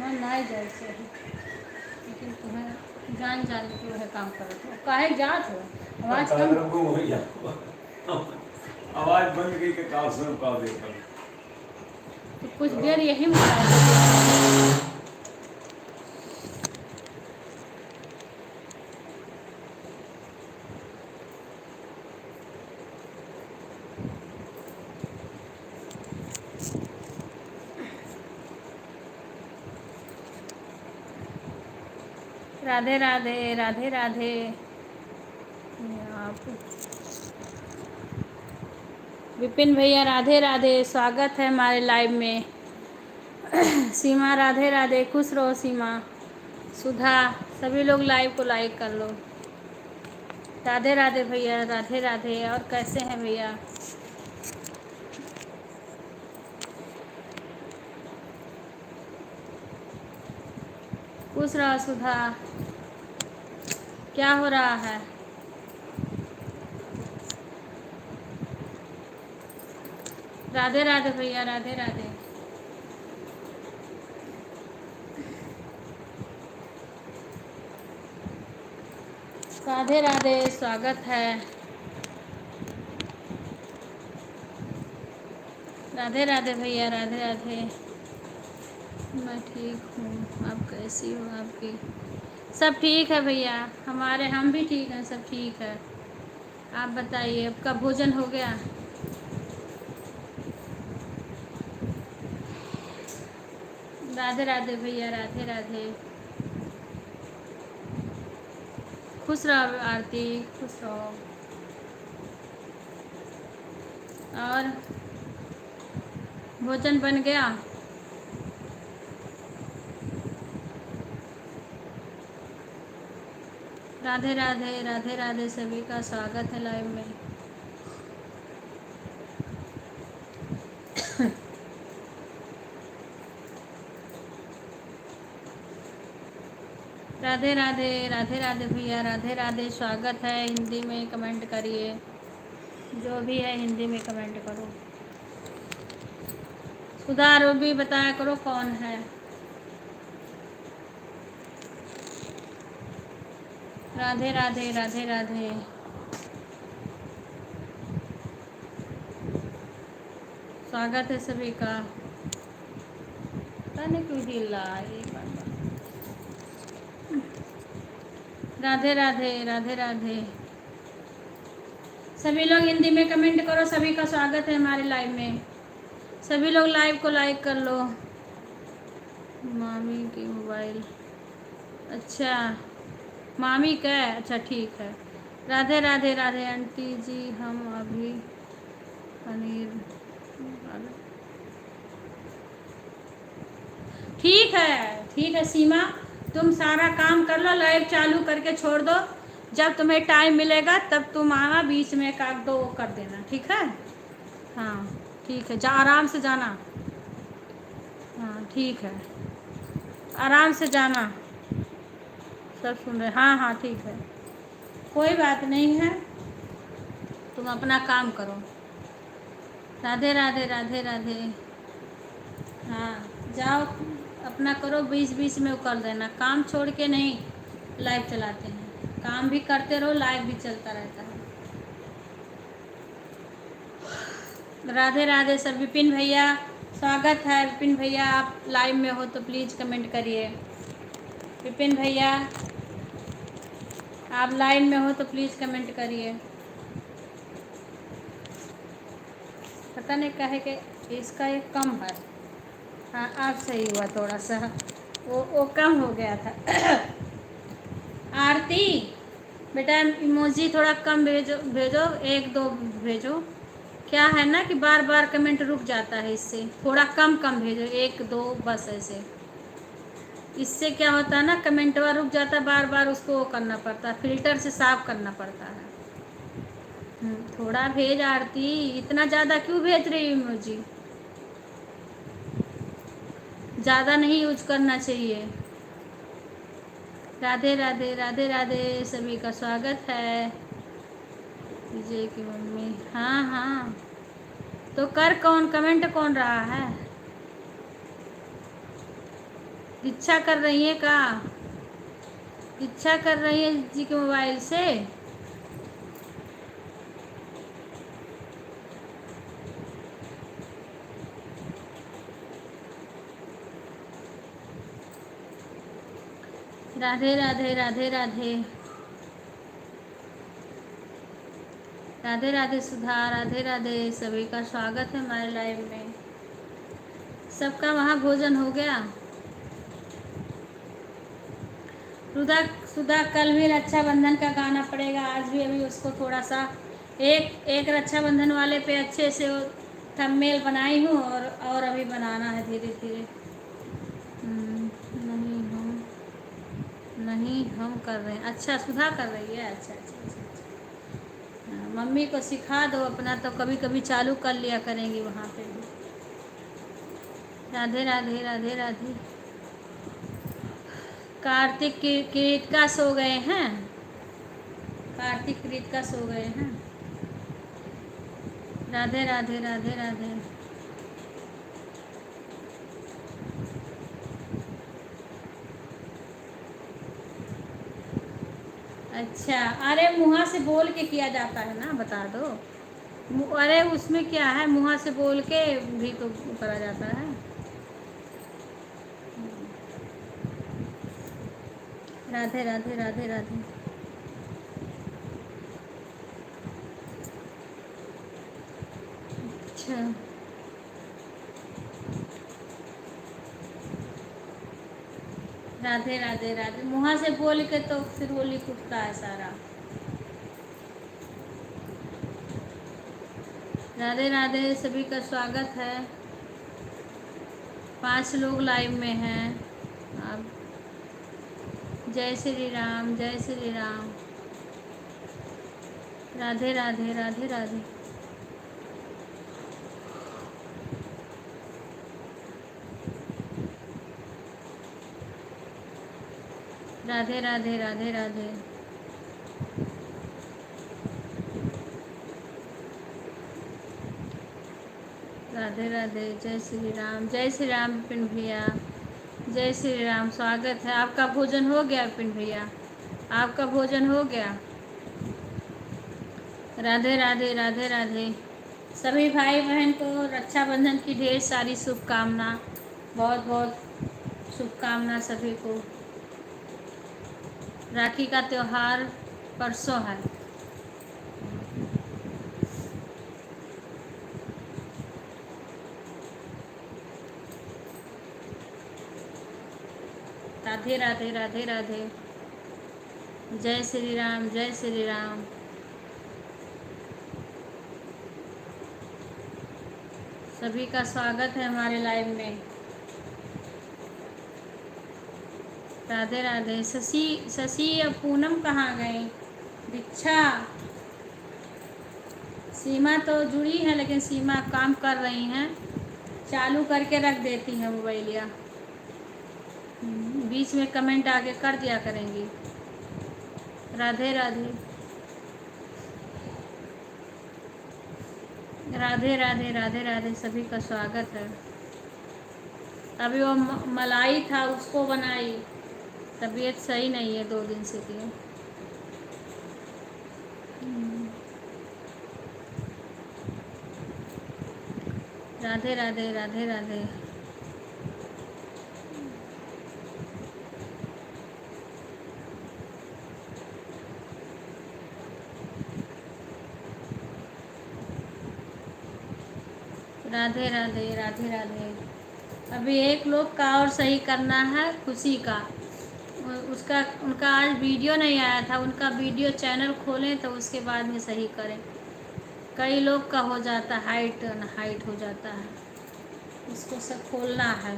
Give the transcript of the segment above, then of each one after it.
मन नहीं जाए से लेकिन तुम्हें जान जान के वह काम करो तो काहे जात हो आवाज कम आवाज बंद गई के काल सुन का देखो तो कुछ देर यही मुलायम राधे राधे राधे राधे। आप विपिन भैया राधे राधे, स्वागत है हमारे लाइव में। सीमा राधे राधे, खुश रहो सीमा। सुधा, सभी लोग लाइव को लाइक कर लो। राधे राधे भैया, राधे राधे। और कैसे हैं भैया? खुश रहो सुधा। क्या हो रहा है? राधे राधे भैया, राधे राधे। राधे राधे, स्वागत है। राधे राधे भैया, राधे राधे। मैं ठीक हूँ, आप कैसी हो? आपकी सब ठीक है भैया, हमारे हम भी ठीक हैं, सब ठीक है। आप बताइए, आपका भोजन हो गया? राधे राधे भैया, राधे राधे। खुश रहो आरती, खुश रहो। और भोजन बन गया? राधे राधे, राधे राधे, सभी का स्वागत है लाइव में। राधे राधे, राधे राधे भैया, राधे राधे, स्वागत है। हिंदी में कमेंट करिए, जो भी है हिंदी में कमेंट करो। सुधार भी बताया करो कौन है। राधे राधे, राधे राधे। स्वागत है सभी का। पता नहीं क्यों हिल रहा है ये बार। राधे राधे, राधे राधे। सभी लोग हिंदी में कमेंट करो, सभी का स्वागत है हमारे लाइव में। सभी लोग लाइव को लाइक कर लो। मामी की मोबाइल, अच्छा मामी का है, अच्छा ठीक है। राधे राधे, राधे आंटी जी, हम अभी पनीर, ठीक है सीमा, तुम सारा काम कर लो, लाइव चालू करके छोड़ दो। जब तुम्हें टाइम मिलेगा तब तुम आना, बीच में एक आध दो कर देना, ठीक है? हाँ ठीक है, जा आराम से जाना। हाँ ठीक है, आराम से जाना। सब सुन रहे? हाँ हाँ ठीक है, कोई बात नहीं है, तुम अपना काम करो। राधे राधे, राधे राधे। हाँ जाओ, अपना करो, बीच बीच में कर देना, काम छोड़ के नहीं लाइव चलाते हैं, काम भी करते रहो, लाइव भी चलता रहता है। राधे राधे सर। विपिन भैया स्वागत है। विपिन भैया आप लाइव में हो तो प्लीज़ कमेंट करिए। विपिन भैया आप लाइव में हो तो प्लीज़ कमेंट करिए। पता नहीं कहे कि इसका एक कम है। हाँ आप सही हुआ, थोड़ा सा वो कम हो गया था। आरती बेटा इमोजी थोड़ा कम भेजो, भेजो एक दो भेजो। क्या है ना कि बार बार कमेंट रुक जाता है, इससे थोड़ा कम कम भेजो, एक दो बस ऐसे। इससे क्या होता है ना, कमेंटवा रुक जाता है, बार बार उसको वो करना पड़ता है, फिल्टर से साफ करना पड़ता है। थोड़ा भेज आरती, इतना ज़्यादा क्यों भेज रही हो इमोजी? ज़्यादा नहीं यूज करना चाहिए। राधे राधे, राधे राधे, सभी का स्वागत है। विजय की मम्मी, हाँ हाँ तो कर, कौन कमेंट कौन रहा है? इच्छा कर रही है का? इच्छा कर रही है जी के मोबाइल से? राधे राधे राधे राधे राधे राधे सुधा, राधे राधे। सभी का स्वागत है हमारे लाइव में। सबका वहाँ भोजन हो गया? सुधा सुधा कल भी रक्षाबंधन का गाना पड़ेगा। आज भी अभी उसको थोड़ा सा एक एक रक्षाबंधन वाले पे अच्छे से थंबनेल बनाई हूँ और अभी बनाना है धीरे धीरे। नहीं हम कर रहे हैं। अच्छा सुधा कर रही है। अच्छा अच्छा अच्छा, अच्छा। हाँ, मम्मी को सिखा दो अपना, तो कभी कभी चालू कर लिया करेंगी वहाँ पे भी। राधे राधे राधे राधे। कार्तिक कृतिका सो गए हैं? कार्तिक कृतिका सो गए हैं? राधे राधे राधे राधे। अच्छा, अरे मुँह से बोल के किया जाता है ना, बता दो। अरे उसमें क्या है, मुँह से बोल के भी तो करा जाता है। राधे राधे राधे राधे। अच्छा, राधे राधे राधे। मुँह से बोल के तो फिर होली कुटता है सारा। राधे राधे, सभी का स्वागत है। 5 लोग लाइव में हैं अब। जय श्री राम, जय श्री राम। राधे राधे राधे राधे। राधे राधे राधे राधे। राधे राधे। जय श्री राम, जय श्री राम विपिन भैया। जय श्री राम, स्वागत है। आपका भोजन हो गया विपिन भैया? आपका भोजन हो गया? राधे राधे राधे राधे। सभी भाई बहन को रक्षाबंधन की ढेर सारी शुभकामना। बहुत बहुत शुभकामना सभी को। राखी का त्योहार परसों है। राधे राधे राधे राधे। जय श्री राम, जय श्री राम। सभी का स्वागत है हमारे लाइव में। राधे राधे। शशि अब पूनम कहाँ गई? दीक्षा, सीमा तो जुड़ी है लेकिन सीमा काम कर रही हैं। चालू करके रख देती हैं मोबाइलिया। बीच में कमेंट आगे कर दिया करेंगी। राधे राधे राधे राधे राधे राधे। सभी का स्वागत है। अभी वो मलाई था उसको बनाई। तबीयत सही नहीं है 2 दिन से की। राधे राधे राधे राधे। राधे राधे राधे राधे। अभी एक लोग का और सही करना है, खुशी का। उसका उनका आज वीडियो नहीं आया था। उनका वीडियो चैनल खोलें तो उसके बाद में सही करें। कई लोग का हो जाता है, हाइट हो जाता है, उसको सब खोलना है।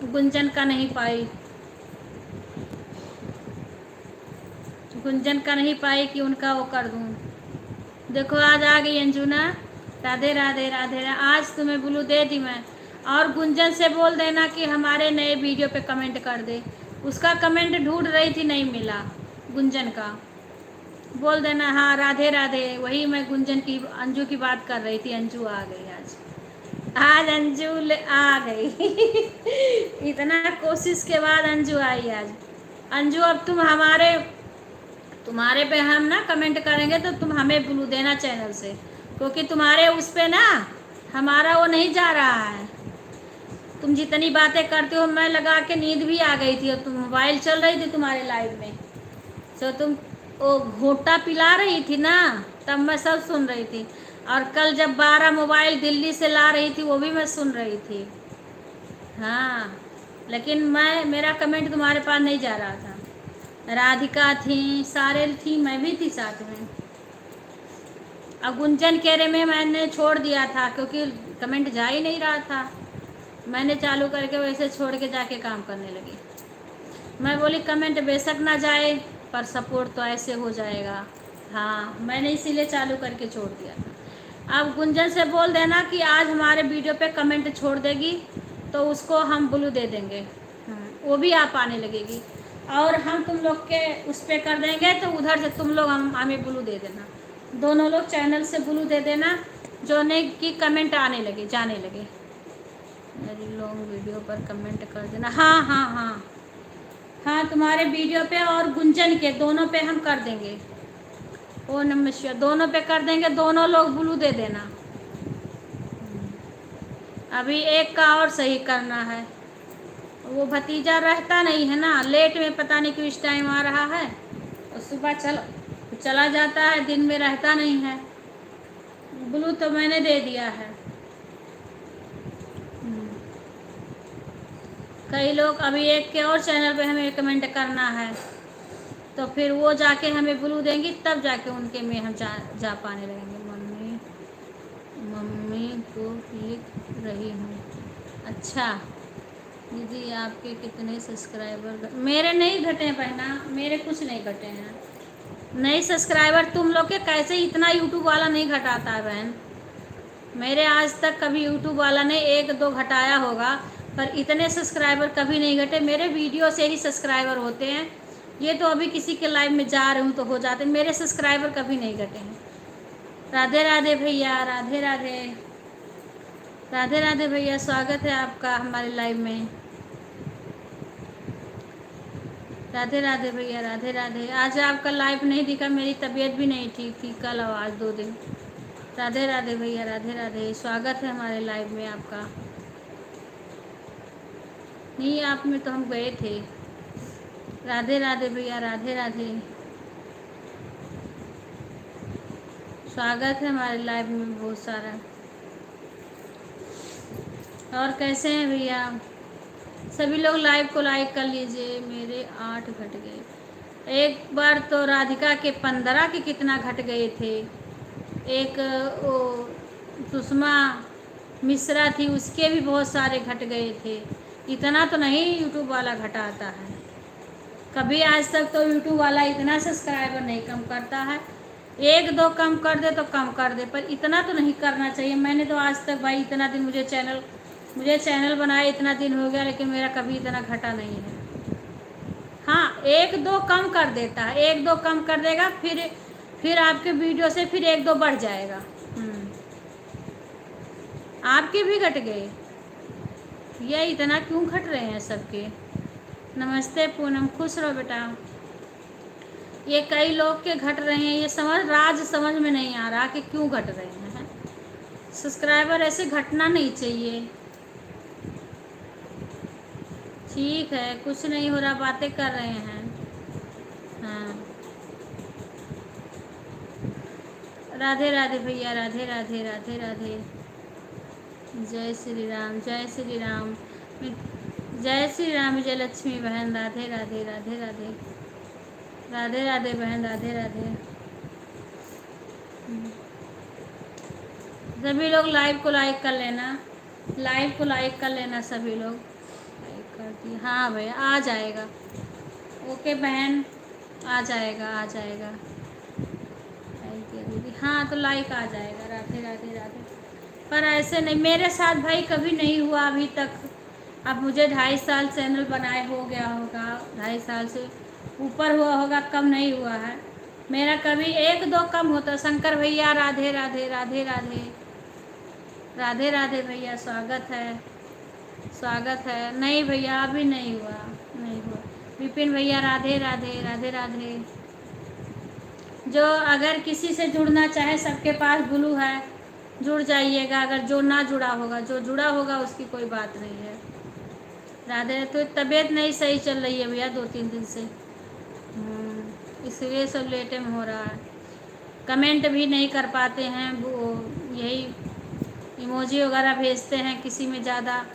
गुंजन का नहीं पाई, गुंजन का नहीं पाई कि उनका वो कर दूँ। देखो आज आ गई अंजुना। राधे राधे राधे राधे। आज तुम्हें ब्लू दे दी मैं। और गुंजन से बोल देना कि हमारे नए वीडियो पे कमेंट कर दे। उसका कमेंट ढूंढ रही थी, नहीं मिला। गुंजन का बोल देना। हाँ राधे राधे। वही मैं गुंजन की, अंजू की बात कर रही थी। अंजू आ गई आज। आज अंजू आ गई। इतना कोशिश के बाद अंजू आई आज। अंजू अब तुम्हारे पे हम ना कमेंट करेंगे तो तुम हमें ब्लू देना चैनल से, क्योंकि तुम्हारे उस पे ना हमारा वो नहीं जा रहा है। तुम जितनी बातें करते हो, मैं लगा के नींद भी आ गई थी और तुम मोबाइल चल रही थी तुम्हारे लाइव में, तो तुम वो घोटा पिला रही थी ना, तब मैं सब सुन रही थी। और कल जब 12 मोबाइल दिल्ली से ला रही थी वो भी मैं सुन रही थी। हाँ, लेकिन मेरा कमेंट तुम्हारे पास नहीं जा रहा था। राधिका थी, सारे थी, मैं भी थी साथ में। अब गुंजन केरे में मैंने छोड़ दिया था क्योंकि कमेंट जा ही नहीं रहा था। मैंने चालू करके वैसे छोड़ के जाके काम करने लगी। मैं बोली कमेंट बेशक ना जाए पर सपोर्ट तो ऐसे हो जाएगा। हाँ, मैंने इसीलिए चालू करके छोड़ दिया था। अब गुंजन से बोल देना कि आज हमारे वीडियो पे कमेंट छोड़ देगी तो उसको हम ब्लू दे देंगे। वो भी आप आने लगेगी और हम तुम लोग के उस पर कर देंगे तो उधर से तुम लोग हमें ब्लू दे देना। दोनों लोग चैनल से ब्लू दे देना, जो ने की कमेंट आने लगे, जाने लगे। मेरी लॉन्ग वीडियो पर कमेंट कर देना। हाँ हाँ हाँ हाँ, तुम्हारे वीडियो पे और गुंजन के दोनों पे हम कर देंगे। ओ नमस्कार, दोनों पे कर देंगे, दोनों लोग ब्लू दे देना। अभी एक का और सही करना है। वो भतीजा रहता नहीं है ना, लेट में पता नहीं क्यों इस टाइम आ रहा है और सुबह चला जाता है, दिन में रहता नहीं है। ब्लू तो मैंने दे दिया है। कई लोग अभी एक के और चैनल पे हमें कमेंट करना है तो फिर वो जाके हमें ब्लू देंगी, तब जाके उनके में हम जा पाने लगेंगे। मम्मी को लिख रही हूँ। अच्छा दीदी, आपके कितने सब्सक्राइबर? मेरे नहीं घटे बहना, मेरे कुछ नहीं घटे हैं। नहीं सब्सक्राइबर तुम लोग के कैसे, इतना यूट्यूब वाला नहीं घटाता है बहन। मेरे आज तक कभी यूट्यूब वाला ने 1-2 घटाया होगा, पर इतने सब्सक्राइबर कभी नहीं घटे। मेरे वीडियो से ही सब्सक्राइबर होते हैं। ये तो अभी किसी के लाइव में जा रही हूँ तो हो जाते, मेरे सब्सक्राइबर कभी नहीं घटे हैं। राधे राधे भैया, राधे राधे। राधे राधे भैया, स्वागत है आपका हमारे लाइव में। राधे राधे भैया, राधे राधे। आज आपका लाइव नहीं दिखा, मेरी तबीयत भी नहीं ठीक थी कल और आज 2 दिन। राधे राधे भैया, राधे राधे, स्वागत है हमारे लाइव में आपका। नहीं, आप में तो हम गए थे। राधे राधे भैया, राधे राधे, स्वागत है हमारे लाइव में बहुत सारा। और कैसे हैं भैया? सभी लोग लाइव को लाइक कर लीजिए। मेरे 8 घट गए। एक बार तो राधिका के 15 के कितना घट गए थे। एक वो सुषमा मिश्रा थी, उसके भी बहुत सारे घट गए थे। इतना तो नहीं यूट्यूब वाला घटाता है कभी आज तक। तो यूट्यूब वाला इतना सब्सक्राइबर नहीं कम करता है। 1-2 कम कर दे तो कम कर दे, पर इतना तो नहीं करना चाहिए। मैंने तो आज तक भाई इतना दिन मुझे चैनल बनाए इतना दिन हो गया, लेकिन मेरा कभी इतना घटा नहीं है। हाँ, 1-2 कम कर देता है, 1-2 कम कर देगा, फिर आपके वीडियो से फिर 1-2 बढ़ जाएगा। आपके भी घट गए, ये इतना क्यों घट रहे हैं सबके? नमस्ते पूनम, खुश रहो बेटा। ये कई लोग के घट रहे हैं, ये समझ में नहीं आ रहा कि क्यों घट रहे हैं। सब्सक्राइबर ऐसे घटना नहीं चाहिए। ठीक है, कुछ नहीं हो रहा, बातें कर रहे हैं। हाँ, राधे राधे भैया, राधे राधे, राधे राधे। जय श्री राम, जय श्री राम, जय श्री राम। विजय लक्ष्मी बहन, राधे राधे, राधे राधे, राधे राधे बहन, राधे राधे। सभी लोग लाइव को लाइक कर लेना, लाइव को लाइक कर लेना सभी लोग। लाइक कर दिया? हाँ भैया, आ जाएगा। ओके बहन, आ जाएगा, आ जाएगा। लाइक किया दीदी? हाँ, तो लाइक आ जाएगा। राधे राधे, राधे। पर ऐसे नहीं, मेरे साथ भाई कभी नहीं हुआ अभी तक। अब मुझे 2.5 साल चैनल बनाए हो गया होगा, 2.5 साल से ऊपर हुआ होगा, कम नहीं हुआ है मेरा कभी। 1-2 कम होता। शंकर भैया, राधे राधे, राधे राधे, राधे राधे भैया, स्वागत है। स्वागत है। नहीं भैया अभी नहीं हुआ, नहीं हुआ। विपिन भैया राधे राधे, राधे राधे। जो अगर किसी से जुड़ना चाहे, सबके पास ब्लू है, जुड़ जाइएगा। अगर जो ना जुड़ा होगा, जो जुड़ा होगा उसकी कोई बात नहीं है। राधे। तो तबीयत नहीं सही चल रही है भैया 2-3 दिन से, इसलिए सब लेटे में हो रहा है। कमेंट भी नहीं कर पाते हैं, वो यही इमोजी वगैरह भेजते हैं, किसी में ज़्यादा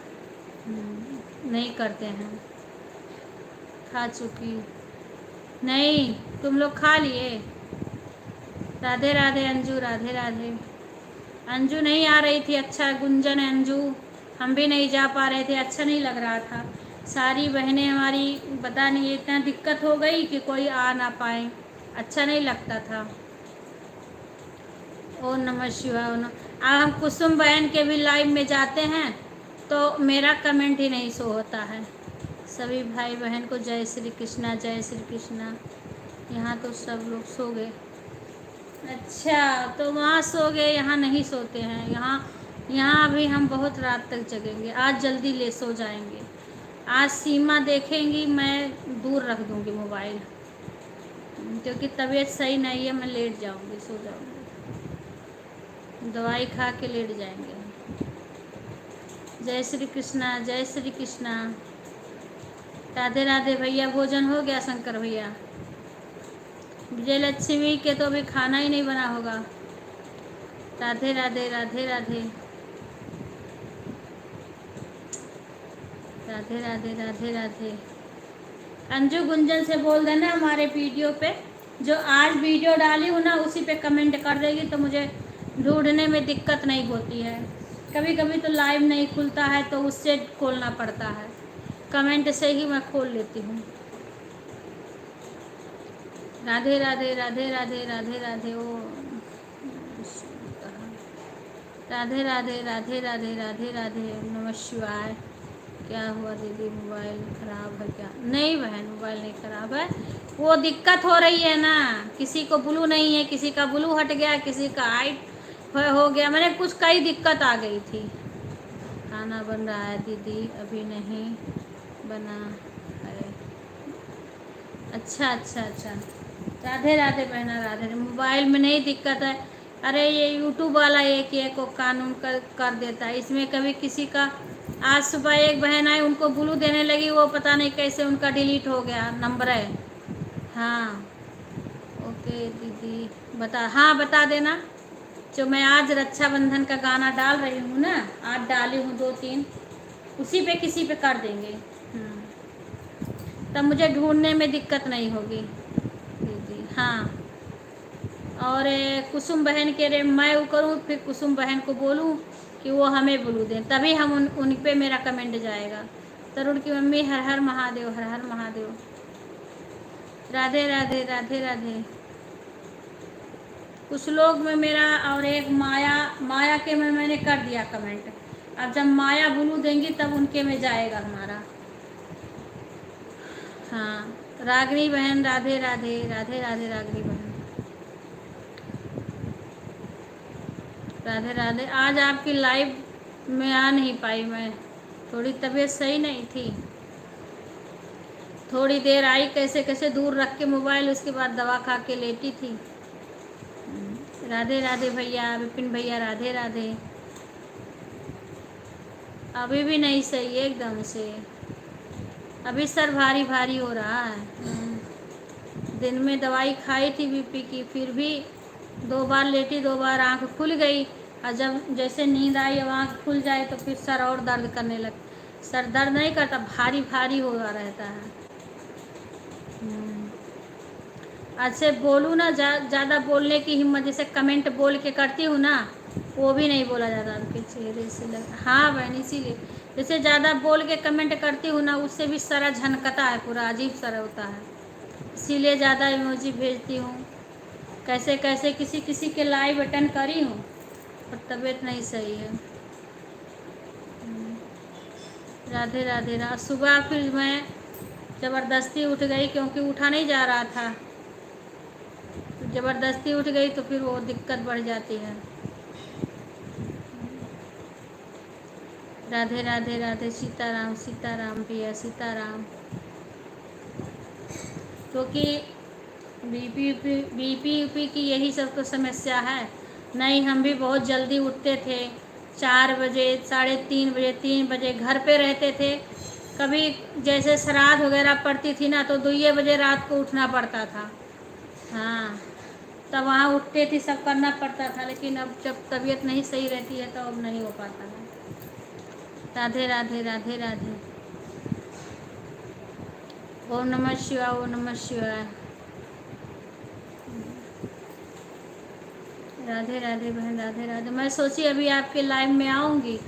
नहीं करते हैं। खा चुकी नहीं, तुम लोग खा लिए। राधे राधे अंजू, राधे राधे। अंजू नहीं आ रही थी, अच्छा गुंजन अंजू, हम भी नहीं जा पा रहे थे, अच्छा नहीं लग रहा था। सारी बहनें हमारी, पता नहीं इतना दिक्कत हो गई कि कोई आ ना पाए, अच्छा नहीं लगता था। ओ नमः शिवाय। अब हम कुसुम बहन के भी लाइव में जाते हैं तो मेरा कमेंट ही नहीं शो होता है। सभी भाई बहन को जय श्री कृष्णा, जय श्री कृष्णा। यहाँ तो सब लोग सो गए। अच्छा, तो वहाँ सो गए, यहाँ नहीं सोते हैं। यहाँ अभी हम बहुत रात तक जगेंगे। आज जल्दी ले सो जाएंगे। आज सीमा देखेंगी, मैं दूर रख दूँगी मोबाइल, क्योंकि तबीयत सही नहीं है। मैं लेट जाऊँगी, सो जाऊँगी, दवाई खा के लेट जाएंगे। जय श्री कृष्णा, जय श्री कृष्णा। राधे राधे भैया। भोजन हो गया शंकर भैया? विजयलक्ष्मी के तो अभी खाना ही नहीं बना होगा। राधे राधे, राधे राधे, राधे राधे, राधे राधे। अंजू गुंजन से बोल देना हमारे वीडियो पे, जो आज वीडियो डाली हूँ ना उसी पे कमेंट कर देगी, तो मुझे ढूंढने में दिक्कत नहीं होती है। कभी कभी तो लाइव नहीं खुलता है तो उससे खोलना पड़ता है, कमेंट से ही मैं खोल लेती हूँ। राधे राधे, राधे राधे, राधे राधे। ओ राधे राधे, राधे राधे, राधे राधे, नमः शिवाय। क्या हुआ दीदी, मोबाइल ख़राब है क्या? नहीं बहन, मोबाइल नहीं ख़राब है, वो दिक्कत हो रही है ना, किसी को ब्लू नहीं है, किसी का ब्लू हट गया, किसी का हाइट हो गया, मैंने कुछ कई दिक्कत आ गई थी। खाना बन रहा है दीदी, अभी नहीं बना है। अच्छा अच्छा अच्छा। राधे राधे बहना, राधे। मोबाइल में नहीं दिक्कत है, अरे ये यूट्यूब वाला एक को कानून कर देता है। इसमें कभी किसी का, आज सुबह एक बहन आई, उनको ब्लू देने लगी, वो पता नहीं कैसे उनका डिलीट हो गया नंबर है। हाँ ओके दीदी, बता, हाँ बता देना। जो मैं आज रक्षाबंधन का गाना डाल रही हूँ ना, आज डाली हूँ 2-3, उसी पे किसी पे कर देंगे, तब मुझे ढूंढने में दिक्कत नहीं होगी दीदी। हाँ, और कुसुम बहन के रे मैं वो करूँ, फिर कुसुम बहन को बोलूँ कि वो हमें ब्लू दें, तभी हम उन पे मेरा कमेंट जाएगा। तरुण की मम्मी, हर हर महादेव, हर हर महादेव। राधे राधे, राधे राधे। कुछ लोग में मेरा, और एक माया के में मैंने कर दिया कमेंट। अब जब माया ब्लू देंगी तब उनके में जाएगा हमारा। हाँ रागनी बहन, राधे राधे, राधे राधे, रागनी बहन, राधे राधे। आज आपकी लाइव में आ नहीं पाई मैं, थोड़ी तबीयत सही नहीं थी। थोड़ी देर आई, कैसे कैसे दूर रख के मोबाइल, उसके बाद दवा खा के लेटी थी। राधे राधे भैया, विपिन भैया, राधे राधे। अभी भी नहीं सही है एकदम से, अभी सर भारी भारी हो रहा है। दिन में दवाई खाई थी बीपी की, फिर भी 2 बार लेटी, 2 बार आँख खुल गई, और जब जैसे नींद आई अब आँख खुल जाए तो फिर सर और दर्द करने लग। सर दर्द नहीं करता, भारी भारी हो रहता है। अच्छे बोलूँ ना, ज़्यादा बोलने की हिम्मत, जैसे कमेंट बोल के करती हूँ ना, वो भी नहीं बोला जाता उनके चेहरे से लग। हाँ बहन, इसीलिए जैसे ज़्यादा बोल के कमेंट करती हूँ ना, उससे भी सारा झनकता है, पूरा अजीब सा होता है, इसीलिए ज़्यादा इमोजी भेजती हूँ। कैसे कैसे किसी किसी के लाइव अटेंड करी हूँ, पर तबीयत नहीं सही है। राधे राधे। सुबह फिर मैं ज़बरदस्ती उठ गई, क्योंकि उठा नहीं जा रहा था, ज़बरदस्ती उठ गई तो फिर वो दिक्कत बढ़ जाती है। राधे राधे राधे, सीताराम सीताराम भैया सीताराम। क्योंकि बीपी यूपी की यही सब तो समस्या है। नहीं, हम भी बहुत जल्दी उठते थे, 4 बजे, 3:30 बजे, 3 बजे घर पे रहते थे। कभी जैसे श्राद्ध वगैरह पड़ती थी ना, तो 2 बजे रात को उठना पड़ता था। हाँ, तब वहाँ उठते थे, सब करना पड़ता था। लेकिन अब जब तबीयत नहीं सही रहती है तो अब नहीं हो पाता है। राधे राधे राधे राधे। ओम नमः शिवाय, ओम नमः शिवाय। राधे राधे बहन, राधे राधे। मैं सोची अभी आपके लाइव में आऊँगी,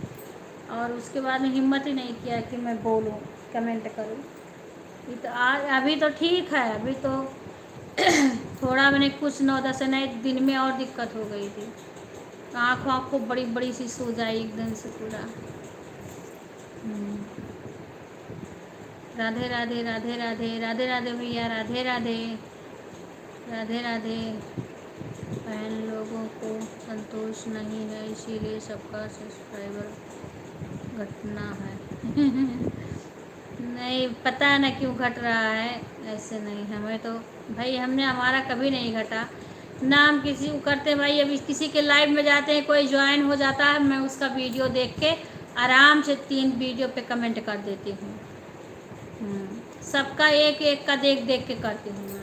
और उसके बाद में हिम्मत ही नहीं किया कि मैं बोलूँ, कमेंट करूँ। ये तो आज अभी तो ठीक है, अभी तो थोड़ा मैंने कुछ 9-10 नए दिन में और दिक्कत हो गई थी। आँख को बड़ी बड़ी सी सूज आई एकदम से पूरा। राधे राधे राधे राधे राधे राधे भैया, राधे राधे राधे राधे। बहन लोगों को संतोष नहीं है, इसीलिए सबका सब्सक्राइबर घटना है। नहीं पता है ना क्यों घट रहा है। ऐसे नहीं, हमें तो भाई हमारा कभी नहीं घटा ना। हम किसी को करते भाई, अभी किसी के लाइव में जाते हैं, कोई ज्वाइन हो जाता है, मैं उसका वीडियो देख के आराम से 3 वीडियो पे कमेंट कर देती हूँ। सबका एक एक का देख देख के करती हूँ मैं।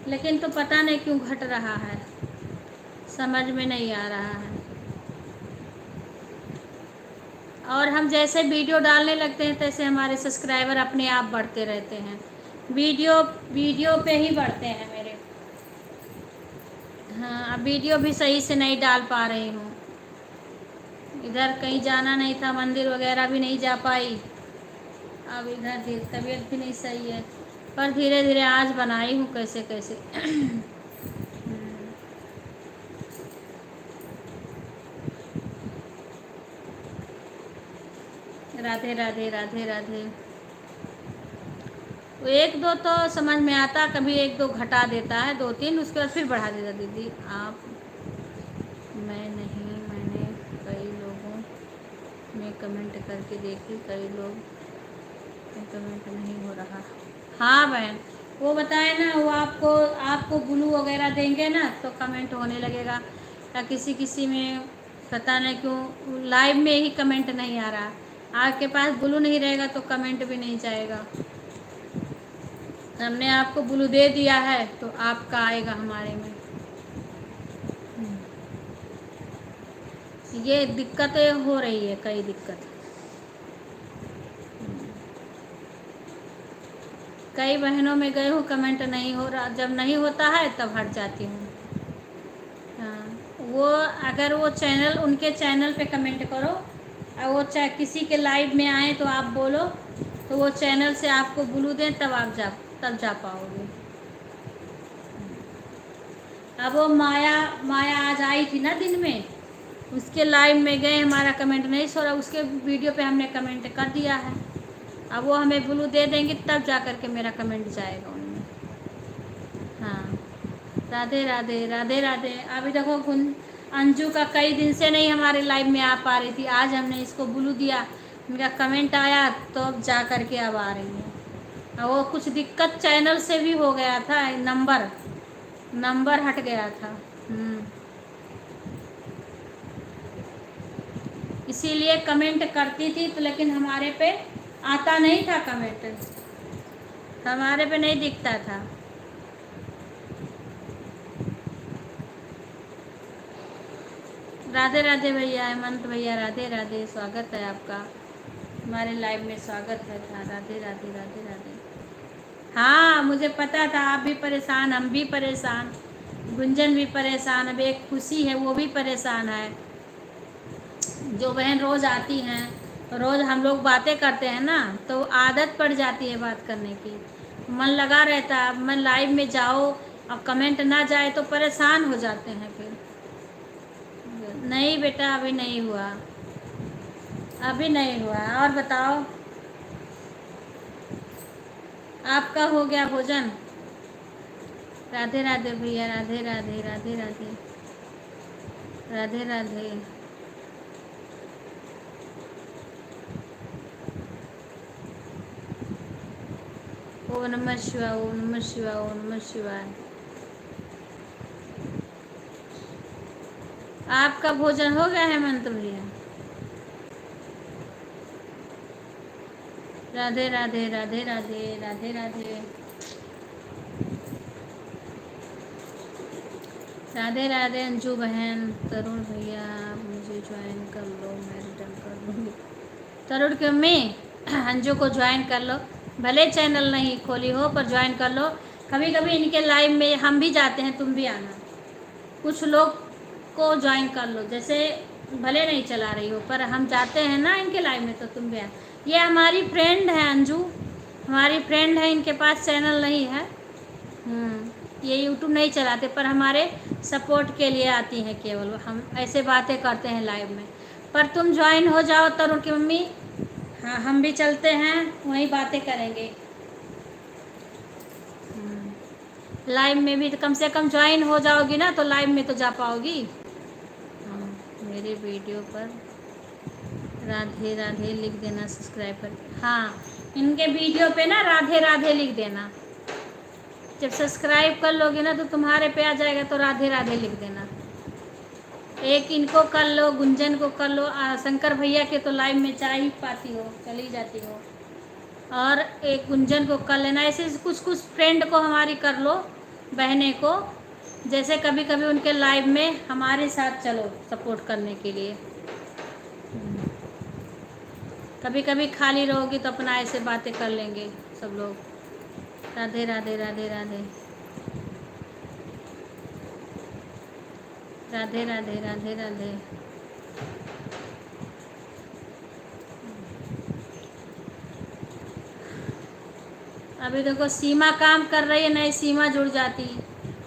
लेकिन तो पता नहीं क्यों घट रहा है, समझ में नहीं आ रहा है। और हम जैसे वीडियो डालने लगते हैं तैसे हमारे सब्सक्राइबर अपने आप बढ़ते रहते हैं। वीडियो पे ही बढ़ते हैं मेरे। हाँ, अब वीडियो भी सही से नहीं डाल पा रही हूँ। इधर कहीं जाना नहीं था, मंदिर वगैरह भी नहीं जा पाई। अब इधर तबीयत भी नहीं सही है, पर धीरे धीरे आज बनाई हूँ कैसे कैसे। राधे राधे राधे राधे। एक दो तो समझ में आता, कभी एक दो घटा देता है, 2-3, उसके बाद फिर बढ़ा देता। दीदी आप, मैं नहीं, मैंने कई लोगों में कमेंट करके देखी, कई लोग में कमेंट नहीं हो रहा। हाँ बहन, वो बताए ना, वो आपको ब्लू वगैरह देंगे ना तो कमेंट होने लगेगा। या किसी किसी में पता नहीं क्यों लाइव में ही कमेंट नहीं आ रहा। आपके पास ब्लू नहीं रहेगा तो कमेंट भी नहीं जाएगा। हमने आपको ब्लू दे दिया है तो आपका आएगा हमारे में। ये दिक्कतें हो रही है, कई दिक्कत। कई बहनों में गए हूँ, कमेंट नहीं हो रहा। जब नहीं होता है तब हट जाती हूँ। हाँ, वो अगर वो चैनल, उनके चैनल पे कमेंट करो, और वो चाहे किसी के लाइव में आए तो आप बोलो, तो वो चैनल से आपको ब्लू दें तब आप जा पाओगे। अब वो माया आज आई थी ना दिन में, उसके लाइव में गए, हमारा कमेंट नहीं सो रहा, उसके वीडियो पे हमने कमेंट कर दिया है। अब वो हमें ब्लू दे देंगे तब जा कर के मेरा कमेंट जाएगा उनमें। हाँ, राधे राधे राधे राधे। अभी देखो अंजू का कई दिन से नहीं हमारे लाइव में आ पा रही थी, आज हमने इसको ब्लू दिया, उनका कमेंट आया तो अब जा कर के अब आ रही है। और वो कुछ दिक्कत चैनल से भी हो गया था, नंबर हट गया था। इसीलिए कमेंट करती थी तो, लेकिन हमारे पे आता नहीं था कमेंट, हमारे पे नहीं दिखता था। राधे राधे भैया, हेमंत भैया, राधे राधे, स्वागत है आपका हमारे लाइव में, स्वागत है। राधे राधे राधे राधे। हाँ, मुझे पता था आप भी परेशान, हम भी परेशान, गुंजन भी परेशान, अब एक खुशी है वो भी परेशान है। जो बहन रोज़ आती हैं, रोज़ हम लोग बातें करते हैं ना, तो आदत पड़ जाती है बात करने की, मन लगा रहता है। मन लाइव में जाओ और कमेंट ना जाए तो परेशान हो जाते हैं फिर। नहीं बेटा, अभी नहीं हुआ, अभी नहीं हुआ। और बताओ, आपका हो गया भोजन? राधे राधे भैया, राधे राधे राधे राधे राधे राधे। ओम नमः शिवाय, ओम नमः शिवाय, ओम नमः शिवाय। आपका भोजन हो गया है हेमंत भैया? राधे राधे राधे राधे राधे राधे राधे राधे। अंजू बहन, तरुण भैया आप मुझे ज्वाइन कर लो, मैं रिटर्न कर दूँगी। तरुण की मम्मी अंजू को ज्वाइन कर लो, भले चैनल नहीं खोली हो पर ज्वाइन कर लो। कभी कभी इनके लाइव में हम भी जाते हैं, तुम भी आना। कुछ लोग को ज्वाइन कर लो, जैसे भले नहीं चला रही हो पर हम जाते हैं ना इनके लाइव में, तो तुम भी आना। ये हमारी फ्रेंड है अंजू, हमारी फ्रेंड है, इनके पास चैनल नहीं है। ये यूट्यूब नहीं चलाते पर हमारे सपोर्ट के लिए आती हैं केवल, हम ऐसे बातें करते हैं लाइव में। पर तुम ज्वाइन हो जाओ तरुण की मम्मी, हाँ हम भी चलते हैं, वहीं बातें करेंगे। लाइव में भी तो कम से कम ज्वाइन हो जाओगी ना, तो लाइव में तो जा पाओगी। हाँ, मेरे वीडियो पर राधे राधे लिख देना, सब्सक्राइब कर। हाँ, इनके वीडियो पे ना राधे राधे लिख देना। जब सब्सक्राइब कर लोगे ना तो तुम्हारे पे आ जाएगा, तो राधे राधे लिख देना। एक इनको कर लो, गुंजन को कर लो, शंकर भैया के तो लाइव में जा ही पाती हो, चली जाती हो। और एक गुंजन को कर लेना। ऐसे कुछ कुछ फ्रेंड को हमारी कर लो, बहने को, जैसे कभी कभी उनके लाइव में हमारे साथ चलो सपोर्ट करने के लिए। कभी कभी खाली रहोगी तो अपना ऐसे बातें कर लेंगे सब लोग। राधे राधे राधे राधे राधे राधे राधे राधे। अभी देखो सीमा काम कर रही है, नहीं सीमा जुड़ जाती।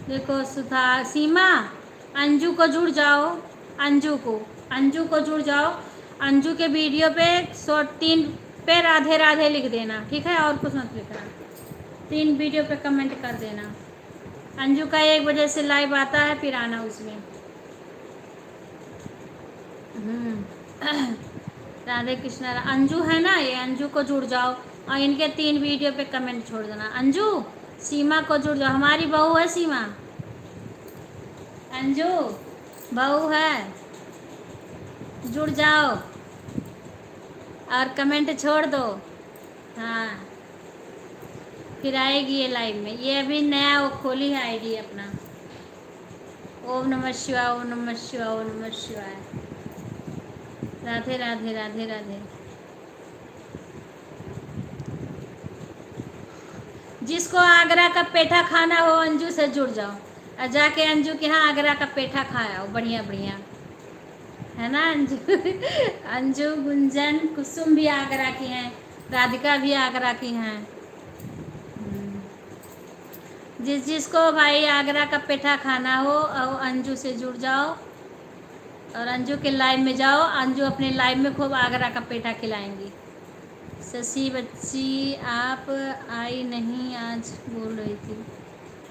देखो सुधा, सीमा अंजू को जुड़ जाओ, अंजू को जुड़ जाओ। अंजू के वीडियो पे 3 पे राधे राधे लिख देना, ठीक है, और कुछ मत लिखना। 3 वीडियो पे कमेंट कर देना। अंजू का 1 बजे से लाइव आता है, फिर आना उसमें। राधे कृष्णा। अंजू है ना, ये अंजू को जुड़ जाओ और इनके 3 वीडियो पे कमेंट छोड़ देना। अंजू, सीमा को जुड़ जाओ, हमारी बहू है सीमा। अंजू बहू है, जुड़ जाओ और कमेंट छोड़ दो। हाँ, फिर आएगी ये लाइव में। ये अभी नया वो खोली है आईडी अपना। ओम नमः शिवाय, ओम नमः शिवाय, ओम नमः शिवाय। राधे राधे राधे राधे। जिसको आगरा का पेठा खाना हो अंजू से जुड़ जाओ और जाके अंजू के यहाँ आगरा का पेठा खाया हो, बढ़िया बढ़िया, है ना अंजू। अंजू, गुंजन, कुसुम भी आगरा की हैं, राधिका भी आगरा की हैं। जिसको भाई आगरा का पेठा खाना हो और अंजू से जुड़ जाओ और अंजू के लाइव में जाओ। अंजू अपने लाइव में खूब आगरा का पेठा खिलाएंगी। शशि बच्ची आप आई नहीं आज, बोल रही थी।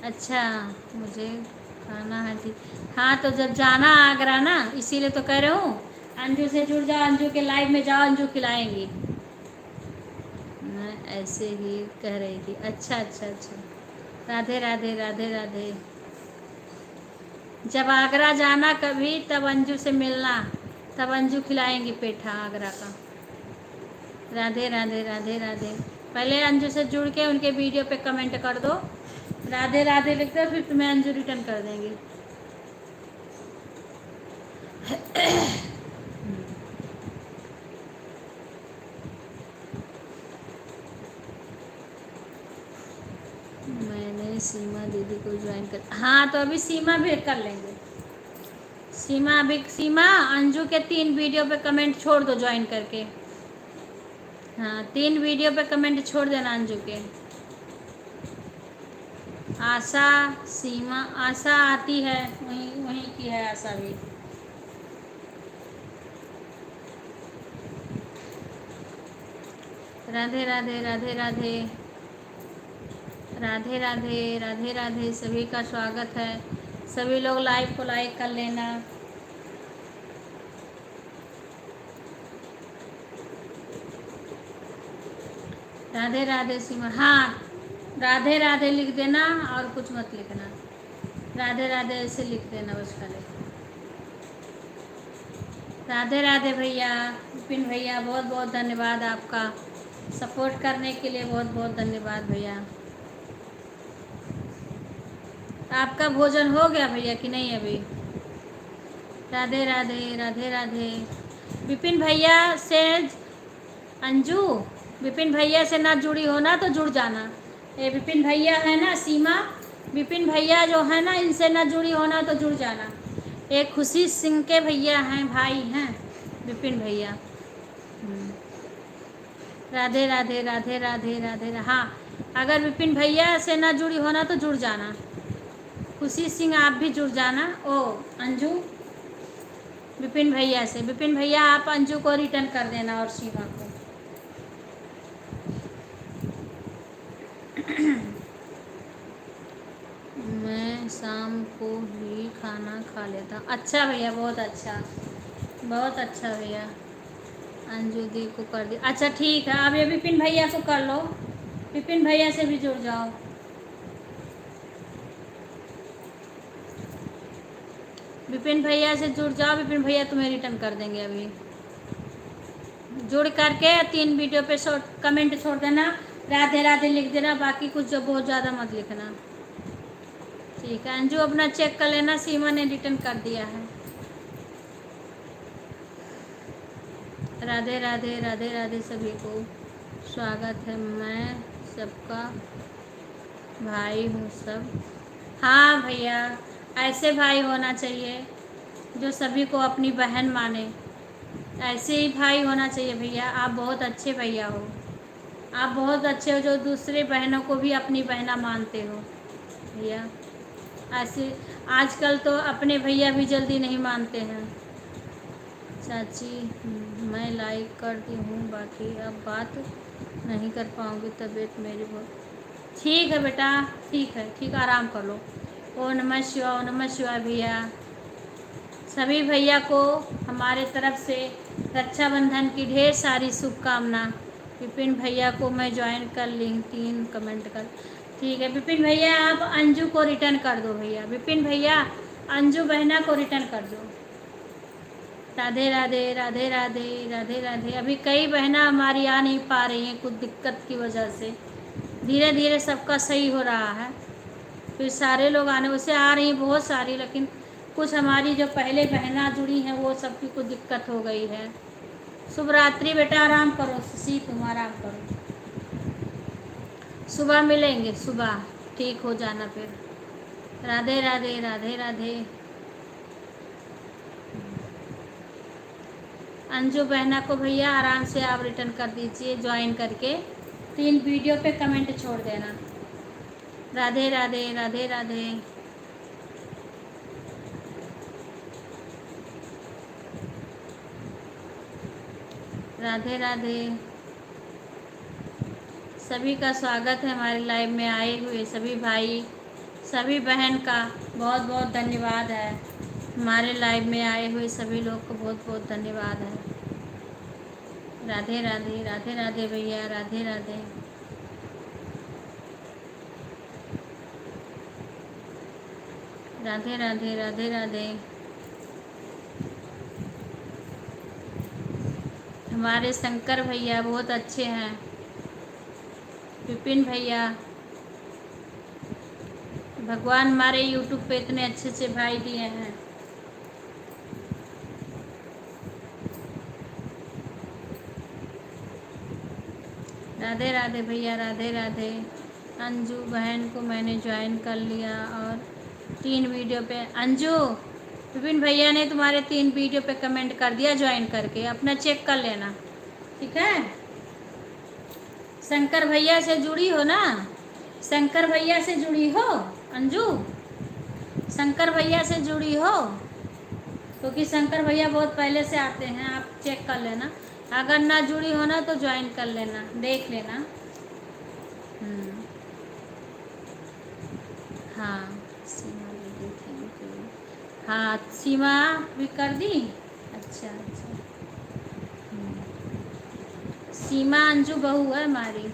अच्छा, मुझे खाना है, ठीक। हाँ, तो जब जाना आगरा ना, इसीलिए तो कह रहे हूँ अंजू से जुड़ जाओ, अंजू के लाइव में जाओ, अंजू खिलाएंगी। मैं ऐसे ही कह रही थी। अच्छा अच्छा अच्छा। राधे राधे राधे राधे। जब आगरा जाना कभी तब अंजू से मिलना, तब अंजू खिलाएंगी पेठा आगरा का। राधे राधे राधे राधे। पहले अंजू से जुड़ के उनके वीडियो पे कमेंट कर दो, राधे राधे लिख दो, फिर तुम्हें अंजू रिटर्न कर देंगी। मैंने सीमा दीदी को ज्वाइन कर, हाँ तो अभी सीमा भी कर लेंगे। सीमा अंजू के 3 वीडियो पे कमेंट छोड़ दो ज्वाइन करके। हाँ, 3 वीडियो पे कमेंट छोड़ देना अंजू के। आशा, सीमा, आशा आती है, वहीं वहीं की है आशा भी। राधे राधे राधे राधे राधे राधे राधे राधे। सभी का स्वागत है। सभी लोग लाइव को लाइक कर लेना। राधे राधे सीमा। हाँ, राधे राधे लिख देना और कुछ मत लिखना। राधे राधे ऐसे लिख देना बस खाली। राधे राधे भैया, विपिन भैया बहुत बहुत धन्यवाद आपका, सपोर्ट करने के लिए बहुत बहुत धन्यवाद भैया। आपका भोजन हो गया भैया कि नहीं अभी? राधे राधे राधे राधे। विपिन भैया से अंजू, विपिन भैया से ना जुड़ी हो ना तो जुड़ जाना। ये विपिन भैया है ना, सीमा, विपिन भैया जो है ना, इनसे ना जुड़ी होना तो जुड़ जाना। एक खुशी सिंह के भैया हैं, भाई हैं विपिन भैया। राधे राधे राधे राधे राधे। हाँ, अगर विपिन भैया से ना जुड़ी होना तो जुड़ जाना। खुशी सिंह आप भी जुड़ जाना। ओ अंजू, विपिन भैया से, विपिन भैया आप अंजू को रिटर्न कर देना और सीमा को। मैं शाम को ही खाना खा लेता हूँ। अच्छा भैया, बहुत अच्छा, बहुत अच्छा भैया। अंजू दी को कर दी, अच्छा ठीक है। अब ये विपिन भैया को कर लो, विपिन भैया से भी जुड़ जाओ। विपिन भैया से जुड़ जाओ, विपिन भैया तुम्हें रिटर्न कर देंगे अभी। जुड़ करके 3 वीडियो पे कमेंट छोड़ देना, राधे राधे लिख देना, बाकी कुछ जो बहुत ज़्यादा मत लिखना, ठीक है। अंजू अपना चेक कर लेना, सीमा ने रिटर्न कर दिया है। राधे राधे राधे राधे सभी को स्वागत है, मैं सबका भाई हूँ सब। हाँ भैया, ऐसे भाई होना चाहिए जो सभी को अपनी बहन माने, ऐसे ही भाई होना चाहिए भैया। आप बहुत अच्छे भैया हो, आप बहुत अच्छे हो जो दूसरे बहनों को भी अपनी बहना मानते हो भैया। ऐसे आजकल तो अपने भैया भी जल्दी नहीं मानते हैं। चाची मैं लाइक करती हूँ, बाकी अब बात नहीं कर पाऊँगी, तबीयत मेरी बहुत ठीक है बेटा, ठीक है, ठीक, आराम कर लो। ओ नमः शिवाय, ओ नमः शिवाय भैया। सभी भैया को हमारे तरफ से रक्षाबंधन की ढेर सारी शुभकामना। विपिन भैया को मैं ज्वाइन कर ली, 3 कमेंट कर, ठीक है। विपिन भैया आप अंजू को रिटर्न कर दो भैया, विपिन भैया अंजू बहना को रिटर्न कर दो। राधे राधे राधे राधे राधे राधे। अभी कई बहना हमारी आ नहीं पा रही हैं कुछ दिक्कत की वजह से, धीरे धीरे सबका सही हो रहा है, फिर सारे लोग आने उसे आ रही हैं बहुत सारी, लेकिन कुछ हमारी जो पहले बहना जुड़ी हैं वो सबकी कुछ दिक्कत हो गई है। शुभ रात्रि बेटा, आराम करो, सी तुम आराम करो, सुबह मिलेंगे, सुबह ठीक हो जाना फिर। राधे राधे राधे राधे। अंजू बहना को भैया आराम से आप रिटर्न कर दीजिए ज्वाइन करके, 3 वीडियो पे कमेंट छोड़ देना। राधे राधे राधे राधे। राधे राधे। सभी का स्वागत है हमारे लाइव में आए हुए सभी भाई सभी बहन का बहुत बहुत धन्यवाद है। हमारे लाइव में आए हुए सभी लोग को बहुत बहुत धन्यवाद है। राधे राधे राधे राधे भैया, राधे राधे। राधे राधे राधे राधे। हमारे शंकर भैया बहुत अच्छे हैं, विपिन भैया, भगवान हमारे यूट्यूब पे इतने अच्छे अच्छे भाई दिए हैं। राधे राधे भैया, राधे राधे। अंजू बहन को मैंने ज्वाइन कर लिया और 3 वीडियो पे अंजू, विपिन भैया ने तुम्हारे 3 वीडियो पे कमेंट कर दिया ज्वाइन करके, अपना चेक कर लेना, ठीक है। शंकर भैया से जुड़ी हो ना, शंकर भैया से जुड़ी हो अंजू, शंकर भैया से जुड़ी हो, क्योंकि शंकर भैया बहुत पहले से आते हैं, आप चेक कर लेना। अगर ना जुड़ी हो ना तो ज्वाइन कर लेना, देख लेना। हाँ सीमा दीदी, थैंक यू। हाँ सीमा भी कर दी, अच्छा अच्छा। सीमा अंजू बहू है हमारी।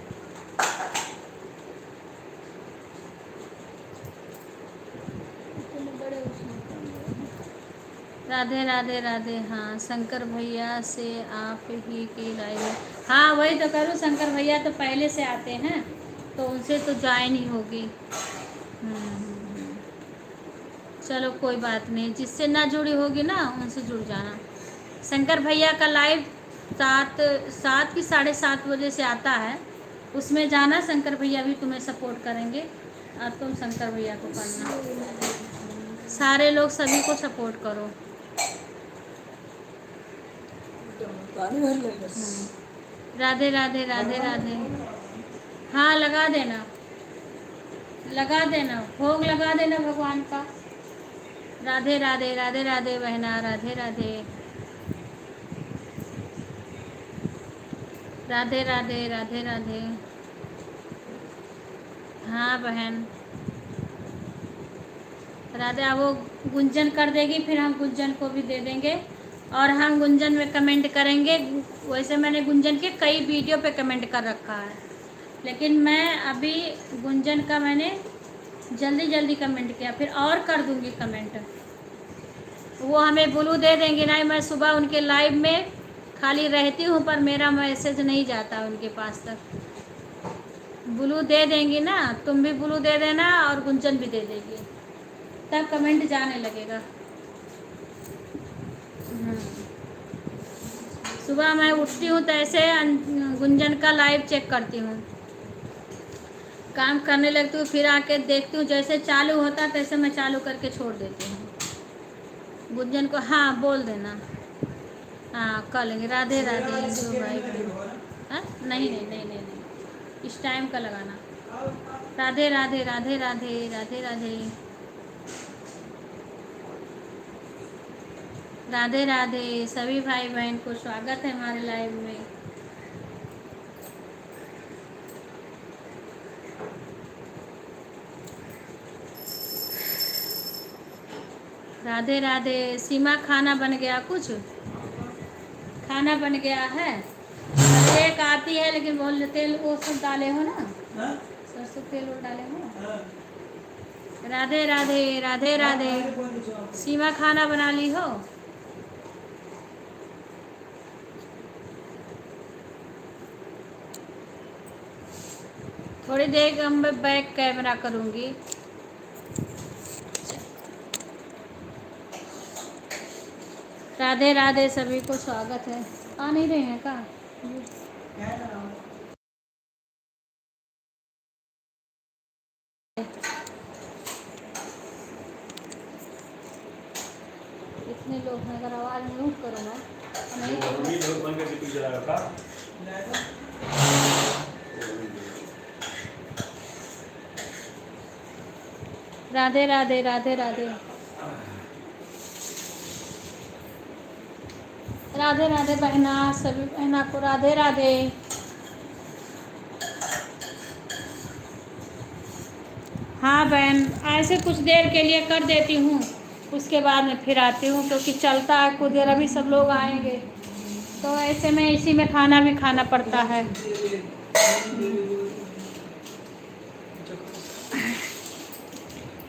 राधे राधे राधे। हाँ शंकर भैया से आप ही की लाइव है। हाँ वही तो करूँ, शंकर भैया तो पहले से आते हैं तो उनसे तो ज्वाइन ही होगी। हम्म। चलो कोई बात नहीं, जिससे ना जुड़ी होगी ना उनसे जुड़ जाना। शंकर भैया का लाइव 7 की 7:30 बजे से आता है, उसमें जाना। शंकर भैया भी तुम्हें सपोर्ट करेंगे और तुम शंकर भैया को करना। सारे लोग सभी को सपोर्ट करो। राधे राधे राधे राधे। हाँ लगा देना, लगा देना, भोग लगा देना भगवान का। राधे राधे राधे राधे बहना, राधे राधे राधे राधे राधे राधे। हाँ बहन राधे, अब वो गुंजन कर देगी फिर हम गुंजन को भी दे देंगे और हम गुंजन में कमेंट करेंगे। वैसे मैंने गुंजन के कई वीडियो पे कमेंट कर रखा है, लेकिन मैं अभी गुंजन का मैंने जल्दी जल्दी कमेंट किया, फिर और कर दूंगी कमेंट। वो हमें ब्लू दे देंगी ना। मैं सुबह उनके लाइव में खाली रहती हूँ पर मेरा मैसेज नहीं जाता उनके पास तक। ब्लू दे देंगी ना, तुम भी ब्लू दे देना और गुंजन भी दे देगी, तब कमेंट जाने लगेगा। सुबह मैं उठती हूँ तो ऐसे गुंजन का लाइव चेक करती हूँ, काम करने लगती हूँ, फिर आके देखती हूँ जैसे चालू होता तैसे मैं चालू करके छोड़ देती हूँ। गुंजन को हाँ बोल देना, हाँ कर लेंगे। राधे राधे इंदु भाई बहन। हाँ नहीं नहीं नहीं नहीं नहीं, इस टाइम का लगाना। राधे राधे राधे राधे राधे राधे राधे राधे सभी भाई बहन को स्वागत है हमारे लाइव में। राधे राधे। सीमा खाना बन गया? कुछ खाना बन गया है। एक आती है लेकिन बोल तेल वो सब डाले हो ना, सरसों तेल वो डाले हो। राधे राधे राधे राधे। सीमा खाना बना ली हो? थोड़ी देर मैं बैक कैमरा करूँगी। राधे राधे सभी को स्वागत है। आ नहीं रहे हैं का? इतने लोग हैं, अगर आवाज़ म्यूट करो ना नहीं तो राधे राधे राधे राधे राधे राधे बहना, सभी बहना को राधे राधे। हाँ बहन ऐसे कुछ देर के लिए कर देती हूँ, उसके बाद में फिर आती हूँ क्योंकि चलता है कुछ देर, अभी सब लोग आएंगे तो ऐसे में इसी में खाना भी खाना पड़ता है।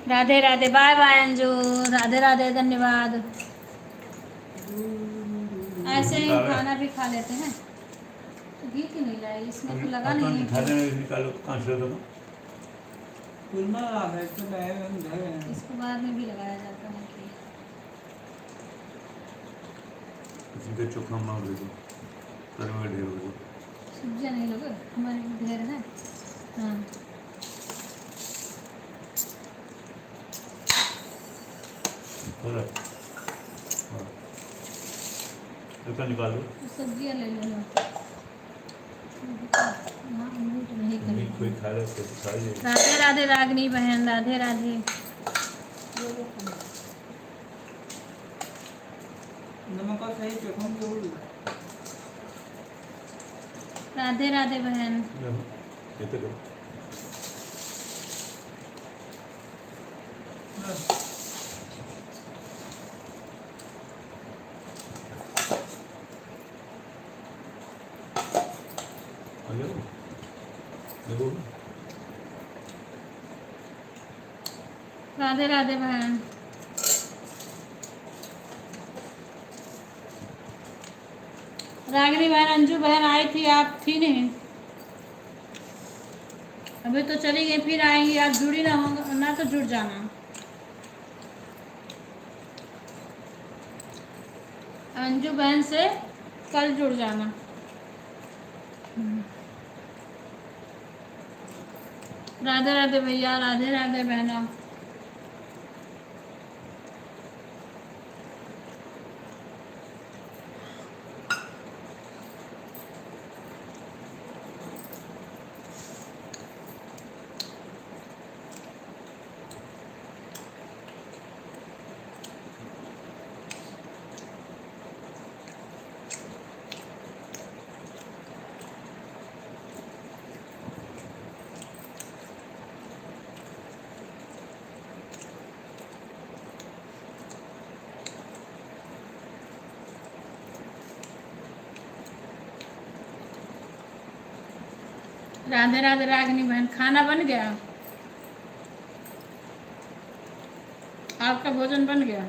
राधे राधे, बाय बाय अंजू, राधे राधे, धन्यवाद। ऐसे ही खाना भी खा लेते हैं। तो घी क्यों नहीं लाए? इसमें तो लगा नहीं है। इसको बाद में भी लगाया जाता है कि चोखा मांग लो, ढेर हो गई। सब्जियाँ नहीं लोगे हमारे ढेर है। हाँ तो निकालो, सब्जियाँ ले लेना। नहीं कोई खा ले तो खाइए। राधे राधे रागनी बहन, राधे राधे। नमक सही चखम जरूर। राधे राधे बहन। ये तो राधे राधे बहन। रागिनी बहन, अंजू बहन आई थी, आप थी नहीं। अभी तो चली गई, फिर आएंगी। आप जुड़ी ना होगा ना तो जुड़ जाना। अंजू बहन से कल जुड़ जाना। राधे राधे भैया, राधे राधे बहना। राधे राधे रागिनी बहन, खाना बन गया? आपका भोजन बन गया?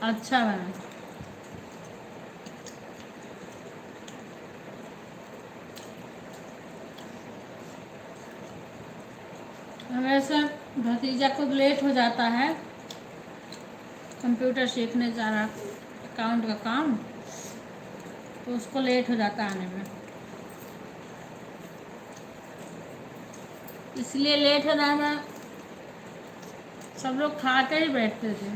अच्छा बहन। वैसे भतीजा को लेट हो जाता है, कंप्यूटर सीखने जा रहा, अकाउंट का काम, तो उसको लेट हो जाता है आने में, इसलिए लेट हो रहा था। सब लोग खा के ही बैठते थे।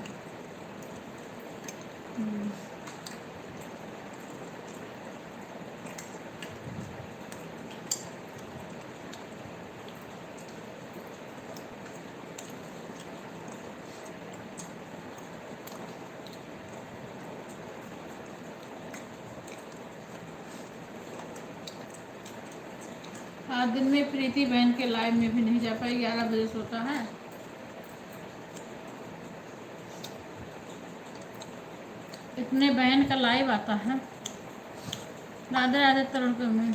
आज दिन में प्रीति बहन के लाइव में भी नहीं जा पाई, 11 बजे सोता है। इतने बहन का लाइव आता है। राधे राधे तरुण में।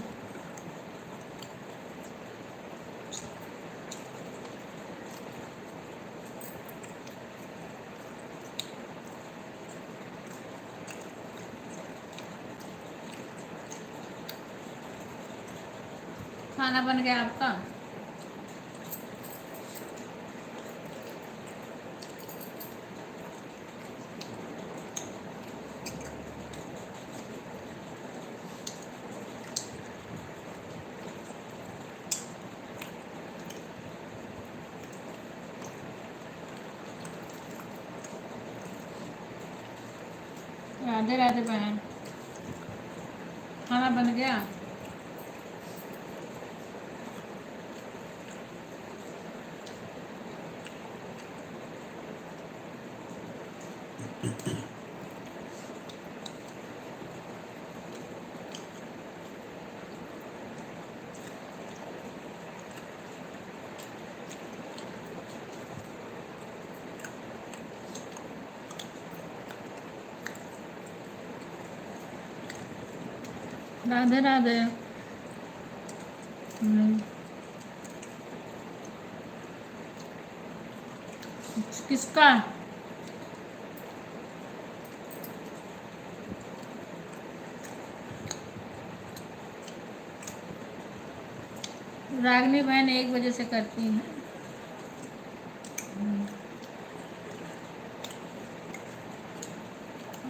खाना बन गया आपका? राधे राधे बहन, खाना बन गया? राधे राधे। किसका? रागिनी बहन 1 बजे से करती हैं।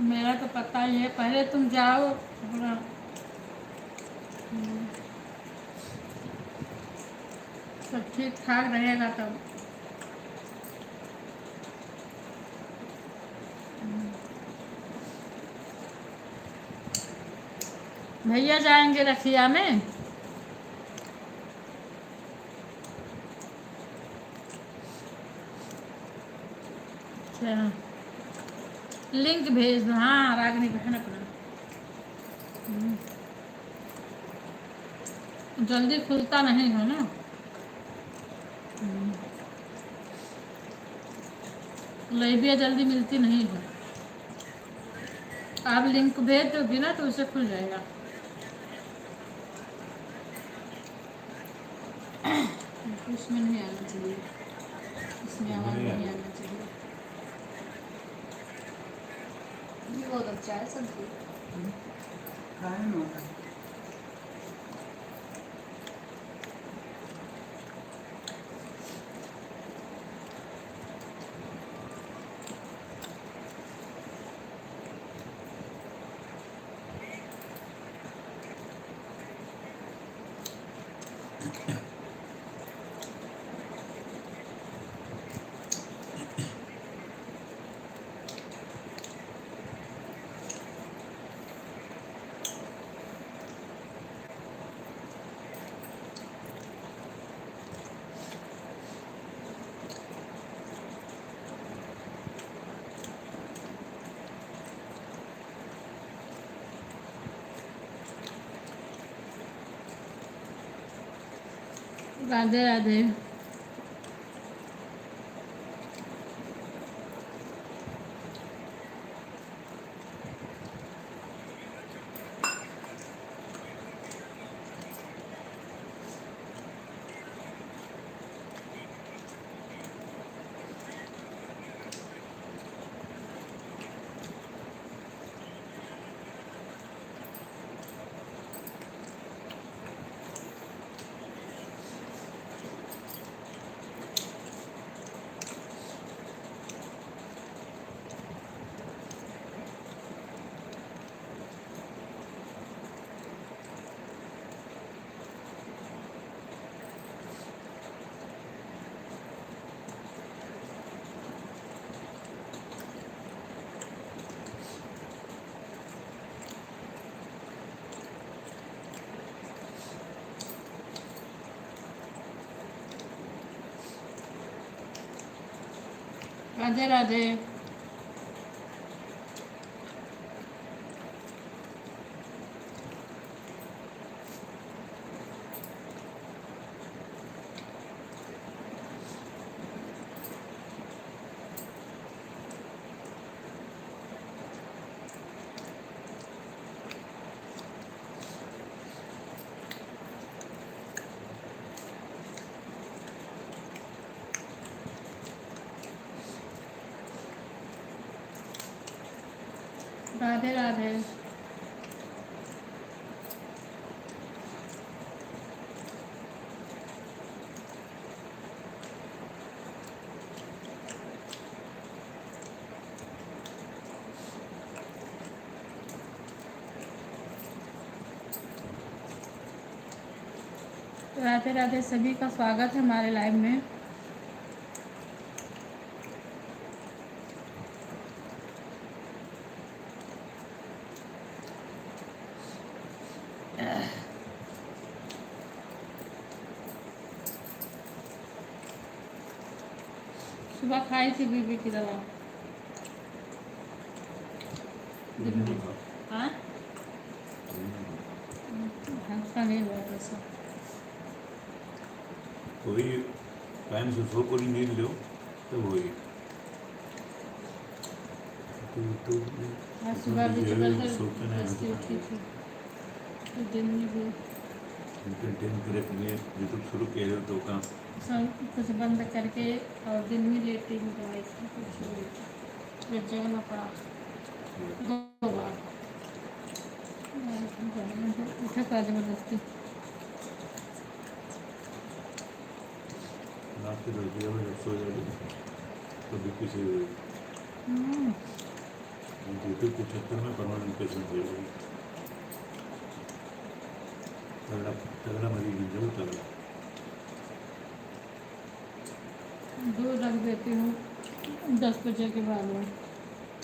मेरा तो पता ही है, पहले तुम जाओ थोड़ा। सब ठीक ठाक रहेगा तब। भैया जाएंगे रखिया में। अच्छा, लिंक भेज दो। हाँ रागनी बहन अपना जल्दी खुलता नहीं है ना। लाइब्रेरी जल्दी मिलती नहीं है। आप लिंक भेज दोगी ना तो उसे खुल जाएगा। इसमें नहीं आना चाहिए, इसमें आवाज़ नहीं आना चाहिए। ये बहुत अच्छा है सब्जी। खाने में होता है। राधे राधे। राधे राधे। राधे राधे। राधे राधे। सभी का स्वागत है हमारे लाइव में। सुबह खाई थी बीबी की दवा। हाँ हल्का नहीं हुआ वैसा। कोई टाइम से सो पूरी नींद लो तो वही आज सुबह भी सोते नहीं जबरदस्ती उठी थी तो दिन में भी दिन ब्रेक में यूट्यूब शुरू किया तो काम सब कुछ बंद करके और दिन में लेटी हूँ दवाई से कुछ फिर जगना पड़ा 2 बार। उठा था जबरदस्ती। रात के 10 बजे सो जाए तो भी किसी यूट्यूब के चक्कर में परमानेंट पेशेंट हो जाएगी। तगड़ा मरीज है जरूर तगड़ा। दूध रख देती हूँ 10 बजे के बाद में।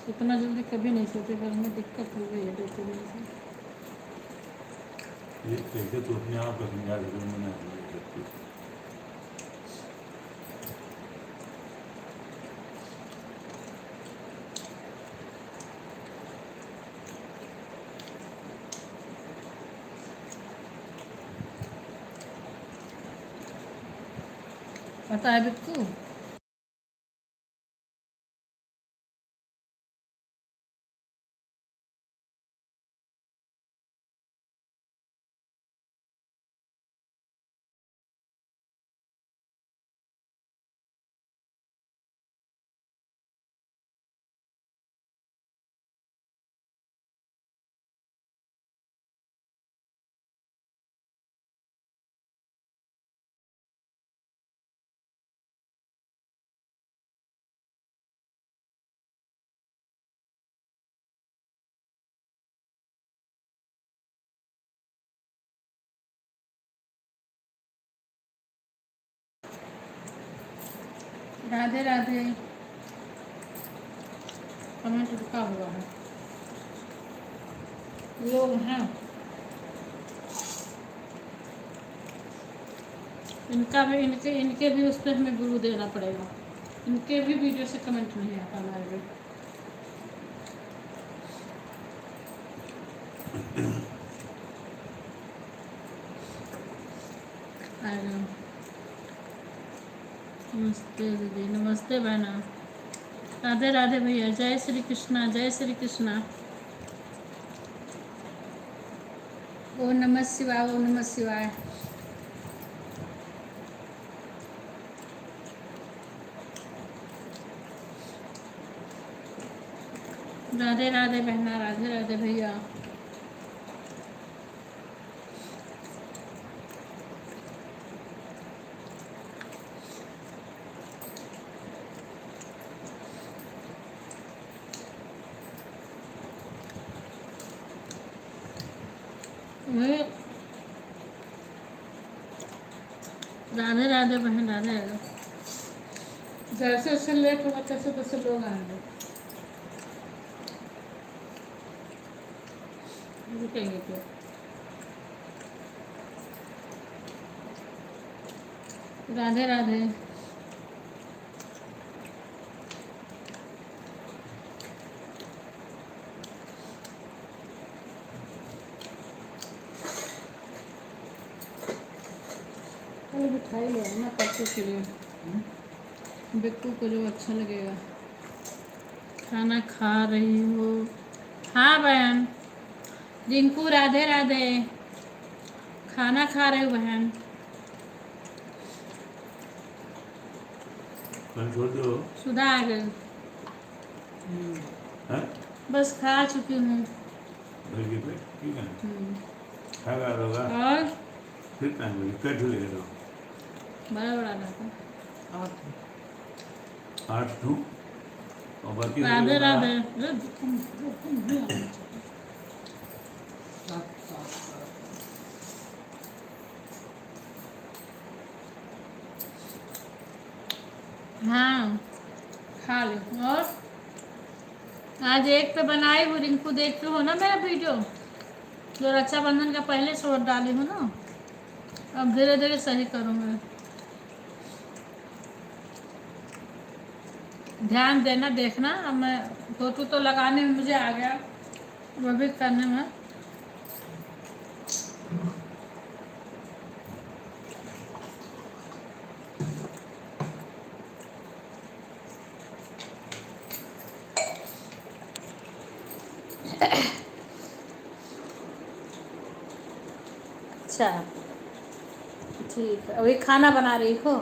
इतना जल्दी कभी नहीं सोती पर हमें दिक्कत हो गई है 2-3 दिन से। ये कैसे तो अपने आप का समझा जरूर मैंने सकती। पता है बिट्टू? राधे राधे। कमेंट रुका हुआ है। लोग हैं, इनका भी इनके भी उस पर हमें गुरु देना पड़ेगा। इनके भी वीडियो से कमेंट नहीं आता लाइव में। आएगा। नमस्ते दीदी, नमस्ते बहना। राधे राधे भैया, जय श्री कृष्णा, जय श्री कृष्णा। ओम नमः शिवाय, ओम नमः शिवाय। राधे राधे बहना, राधे राधे भैया। राधे राधे बहन, राधे राधे। जैसे जैसे लेट होगा तैसे तैसे लोग आएंगे। रुकेंगे क्यों? राधे राधे। मिठाई ले ना परसों के लिए, बिट्टू को जो अच्छा लगेगा। खाना खा रही हो? हाँ बहन। रिंकू राधे राधे। खाना खा रही हो बहन? छोड़ दो। सुधा आ गई। हैं? बस खा चुकी हूँ। ठीक है, खाएगा होगा और फिर टाइम लगे, कट लेगा बड़ा बड़ा रहता। 8 टू और बाकी राधे राधे। हाँ खा लो। और आज एक पे बनाई हूँ, रिंकू देखते हो ना मेरा वीडियो जो रक्षाबंधन का पहले शॉर्ट डाली हूँ ना। अब धीरे धीरे सही करूँगा। ध्यान देना, देखना। अब मैं फोटो तो लगाने में मुझे आ गया, वो भी करने में। अच्छा ठीक है, अभी खाना बना रही हो?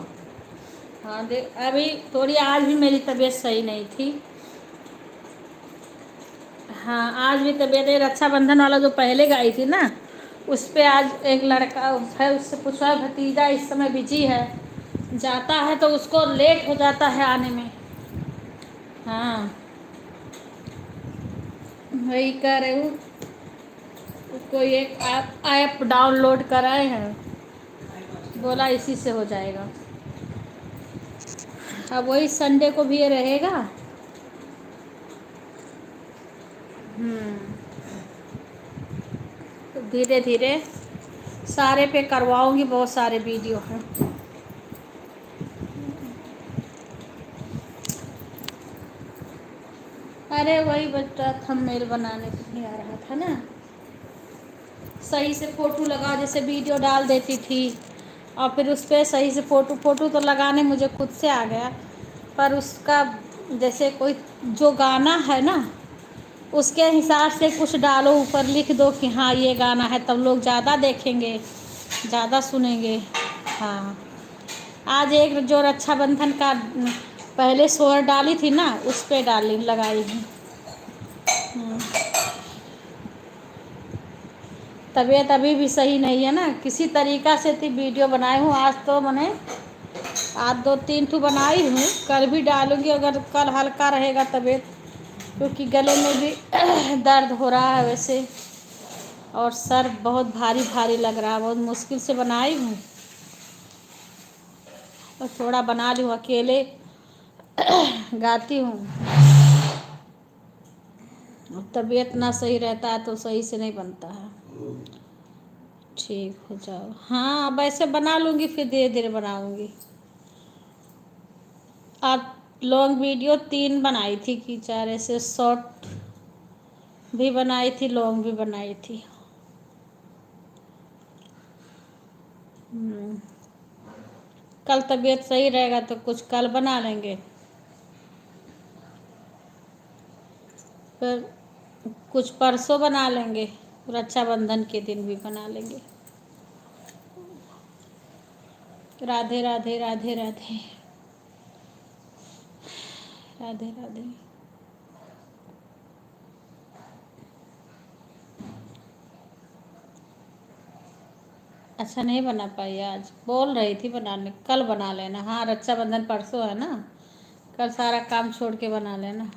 हाँ देख, अभी थोड़ी आज भी मेरी तबीयत सही नहीं थी। हाँ आज भी तबीयत, रक्षाबंधन वाला जो पहले गाई थी ना, उस पे आज एक लड़का है, उससे पूछा भतीजा इस समय बिजी है, जाता है तो उसको लेट हो जाता है आने में। हाँ वही कह रही हूँ, कोई एक ऐप डाउनलोड कराए हैं, बोला इसी से हो जाएगा। अब वही संडे को भी ये रहेगा। तो धीरे धीरे सारे पे करवाऊंगी, बहुत सारे वीडियो हैं। अरे वही बच्चा थंबनेल बनाने को नहीं आ रहा था ना, सही से फोटो लगा जैसे वीडियो डाल देती थी, और फिर उस पर सही से फ़ोटो तो लगाने मुझे खुद से आ गया, पर उसका जैसे कोई जो गाना है ना उसके हिसाब से कुछ डालो, ऊपर लिख दो कि हाँ ये गाना है, तब लोग ज़्यादा देखेंगे, ज़्यादा सुनेंगे। हाँ, आज एक जो रक्षाबंधन का पहले सोहर डाली थी ना, उस पे डाली लगाई हूँ। तबीयत अभी भी सही नहीं है ना, किसी तरीक़ा से थी वीडियो बनाई हूँ। आज तो मैंने आज 2-3 ठो बनाई हूँ, कल भी डालूँगी अगर कल हल्का रहेगा तबीयत, क्योंकि गले में भी दर्द हो रहा है वैसे, और सर बहुत भारी भारी लग रहा है। बहुत मुश्किल से बनाई हूँ और थोड़ा बना ली हूँ, अकेले गाती हूँ। तबीयत ना सही रहता है तो सही से नहीं बनता है। ठीक हो जाओ। हाँ, अब ऐसे बना लूँगी, फिर धीरे धीरे बनाऊँगी। आज लॉन्ग वीडियो 3 बनाई थी कि 4, ऐसे शॉर्ट भी बनाई थी, लॉन्ग भी बनाई थी। कल तबीयत सही रहेगा तो कुछ कल बना लेंगे, फिर कुछ परसों बना लेंगे, रक्षाबंधन के दिन भी बना लेंगे। राधे राधे राधे राधे राधे राधे। अच्छा, नहीं बना पाई आज, बोल रही थी बनाने, कल बना लेना। हाँ, रक्षाबंधन परसों है ना, कल सारा काम छोड़ के बना लेना,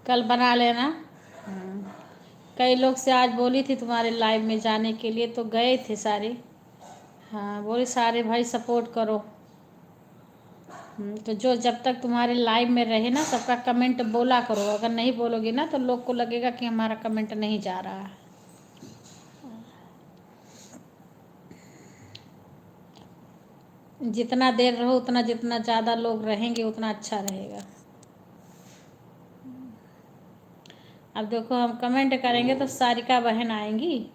कल बना लेना। कई लोग से आज बोली थी तुम्हारे लाइव में जाने के लिए, तो गए थे सारे। हाँ, बोली सारे भाई सपोर्ट करो। तो जो जब तक तुम्हारे लाइव में रहे ना, सबका कमेंट बोला करो। अगर नहीं बोलोगे ना तो लोग को लगेगा कि हमारा कमेंट नहीं जा रहा है। जितना देर रहो उतना, जितना ज़्यादा लोग रहेंगे उतना अच्छा रहेगा। अब देखो, हम कमेंट करेंगे तो सारिका बहन आएंगी।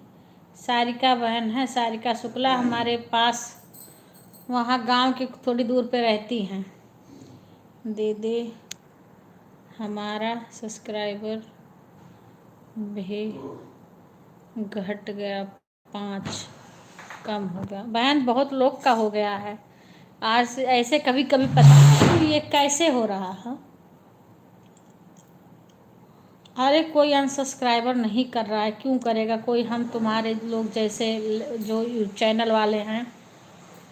सारिका बहन है, सारिका शुक्ला, हमारे पास वहाँ गांव के थोड़ी दूर पे रहती हैं। दीदी हमारा सब्सक्राइबर भी घट गया, 5 कम हो गया। बहन बहुत लोग का हो गया है आज से, ऐसे कभी कभी पता नहीं ये कैसे हो रहा है। अरे कोई अनसब्सक्राइबर नहीं कर रहा है, क्यों करेगा कोई? हम तुम्हारे लोग जैसे जो चैनल वाले हैं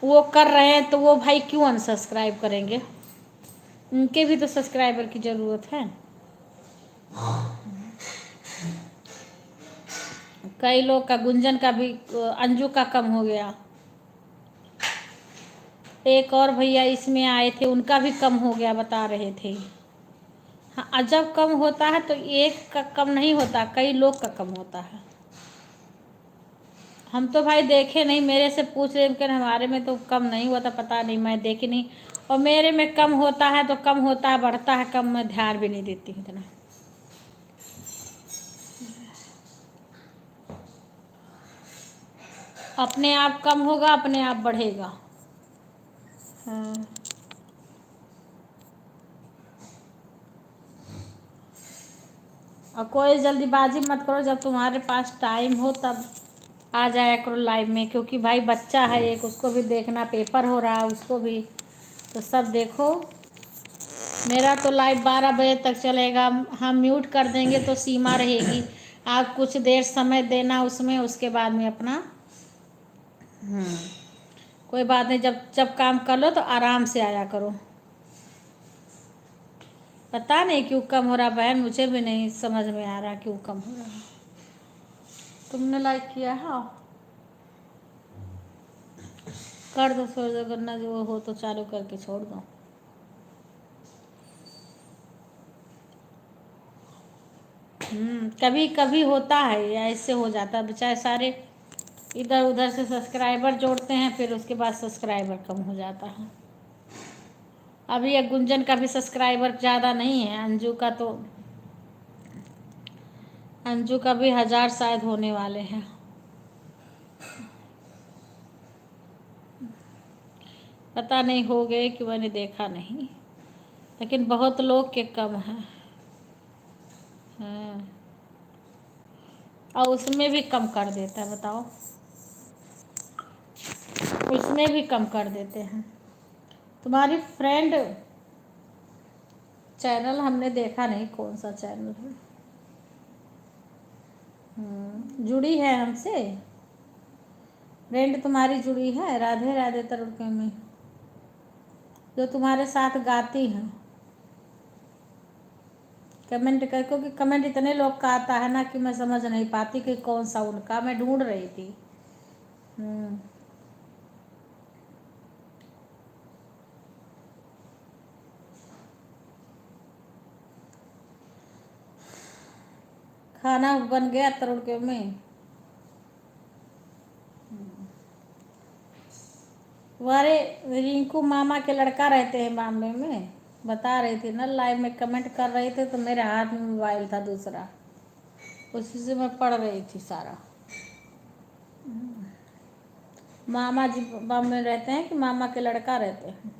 वो कर रहे हैं, तो वो भाई क्यों अनसब्सक्राइब करेंगे? उनके भी तो सब्सक्राइबर की ज़रूरत है। कई लोग का, गुंजन का भी, अंजू का कम हो गया। एक और भैया इसमें आए थे, उनका भी कम हो गया, बता रहे थे। हाँ, जब कम होता है तो एक का कम नहीं होता, कई लोग का कम होता है। हम तो भाई देखे नहीं, मेरे से पूछ रहे कि हमारे में तो कम नहीं हुआ था, पता नहीं, मैं देखी नहीं। और मेरे में कम होता है तो कम होता है, बढ़ता है कम, मैं ध्यान भी नहीं देती हूँ इतना। अपने आप कम होगा, अपने आप बढ़ेगा। हाँ, और कोई जल्दीबाजी मत करो, जब तुम्हारे पास टाइम हो तब आ जाया करो लाइव में, क्योंकि भाई बच्चा है एक, उसको भी देखना, पेपर हो रहा है उसको भी, तो सब देखो। मेरा तो लाइव 12 बजे तक चलेगा, हम म्यूट कर देंगे तो सीमा रहेगी। आप कुछ देर समय देना उसमें, उसके बाद में अपना कोई बात नहीं, जब जब काम कर लो तो आराम से आया करो। पता नहीं क्यों कम हो रहा बहन, मुझे भी नहीं समझ में आ रहा क्यों कम हो रहा। तुमने लाइक किया है? कर दो, छोड़ दो, करना जो हो तो चालू करके छोड़ दो। कभी कभी होता है, ऐसे हो जाता है, बेचारे सारे इधर उधर से सब्सक्राइबर जोड़ते हैं, फिर उसके बाद सब्सक्राइबर कम हो जाता है। अभी ये गुंजन का भी सब्सक्राइबर ज़्यादा नहीं है, अंजू का भी 1000 शायद होने वाले हैं। पता नहीं हो गए कि मैंने देखा नहीं, लेकिन बहुत लोग के कम हैं। हाँ, और उसमें भी कम कर देता है, बताओ, उसमें भी कम कर देते हैं। तुम्हारी फ्रेंड चैनल हमने देखा नहीं, कौन सा चैनल है? जुड़ी है हमसे, फ्रेंड तुम्हारी जुड़ी है, राधे राधे तरुण में, जो तुम्हारे साथ गाती हैं। कमेंट कर, क्योंकि कमेंट इतने लोग का आता है ना कि मैं समझ नहीं पाती कि कौन सा उनका, मैं ढूंढ रही थी। खाना बन गया तरुण के में? तुम्हारे रिंकू मामा के लड़का रहते हैं मामले में, बता रही थी ना, लाइव में कमेंट कर रहे थे, तो मेरे हाथ में मोबाइल था दूसरा, उसी से मैं पढ़ रही थी सारा। मामा जी बम में रहते हैं कि मामा के लड़का रहते हैं?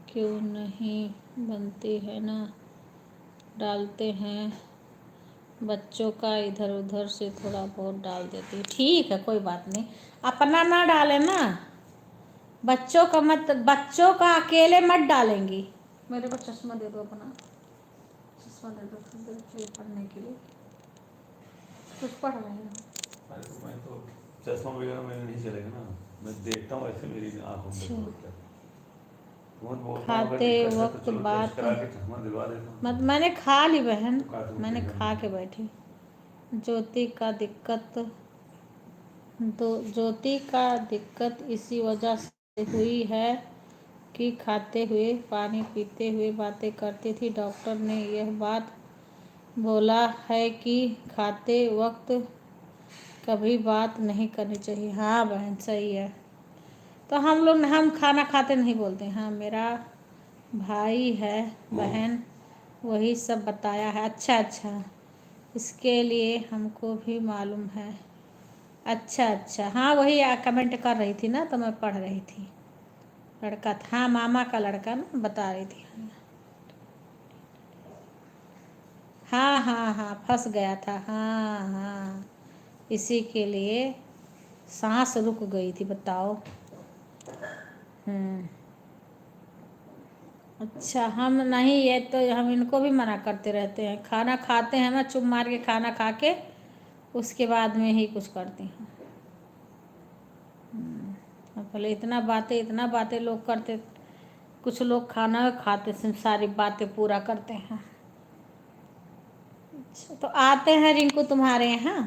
क्यों नहीं बनती है ना, डालते हैं बच्चों का, इधर उधर से थोड़ा बहुत डाल देती है। ठीक है, कोई बात नहीं, अपना ना डालें ना, बच्चों का मत, बच्चों का अकेले मत डालेंगी। मेरे को चश्मा दे दो, अपना चश्मा दे दो पढ़ने के लिए, कुछ पढ़ रहे हैं। अरे तो मैं तो चश्मा वगैरह मैंने नहीं चलेगा ना, मैं देखता हूँ ऐसे मेरी आँखों में अच्छा। दिक्कत है। तुम बोलता हूँ अगर खाते दिक्कत है तो वक्त चलो टेस्ट बात करा के चश्मा दिलवा देता हूँ। मत, मैंने खा ली बहन, तो काटूं मैंने फिर खा के बैठी। ज्योति का दिक्कत, ज्योति का दिक्कत इसी वजह से हुई है कि खाते हुए, पानी पीते हुए बातें करती थी। डॉक्टर ने यह बात बोला है कि खाते वक्त कभी बात नहीं करनी चाहिए। हाँ बहन, सही है। तो हम खाना खाते नहीं बोलते। हाँ, मेरा भाई है बहन, वही सब बताया है। अच्छा अच्छा, इसके लिए हमको भी मालूम है। अच्छा अच्छा, हाँ वही कमेंट कर रही थी ना, तो मैं पढ़ रही थी। लड़का था, हाँ मामा का लड़का ना, बता रही थी। हाँ हाँ हाँ, फंस गया था, हाँ हाँ, इसी के लिए सांस रुक गई थी, बताओ। अच्छा, हम नहीं, ये तो हम इनको भी मना करते रहते हैं। खाना खाते हैं ना, चुप मार के खाना खा के उसके बाद में ही कुछ करते हैं। पहले इतना बातें लोग करते, कुछ लोग खाना खाते से सारी बातें पूरा करते हैं। अच्छा, तो आते हैं रिंकू तुम्हारे यहाँ,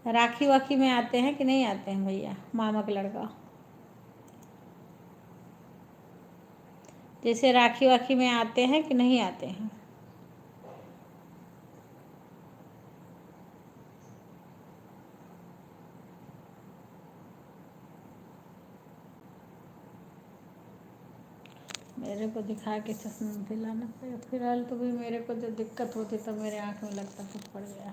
राखी वाखी में आते हैं कि नहीं आते हैं भैया, मामा का लड़का? जैसे राखी वाखी में आते हैं कि नहीं आते हैं? मेरे को दिखा के चश्मा दिलाना पड़ेगा। फिलहाल तो भी मेरे को जब दिक्कत होती तो मेरे आँख में लगता कुछ पड़ गया।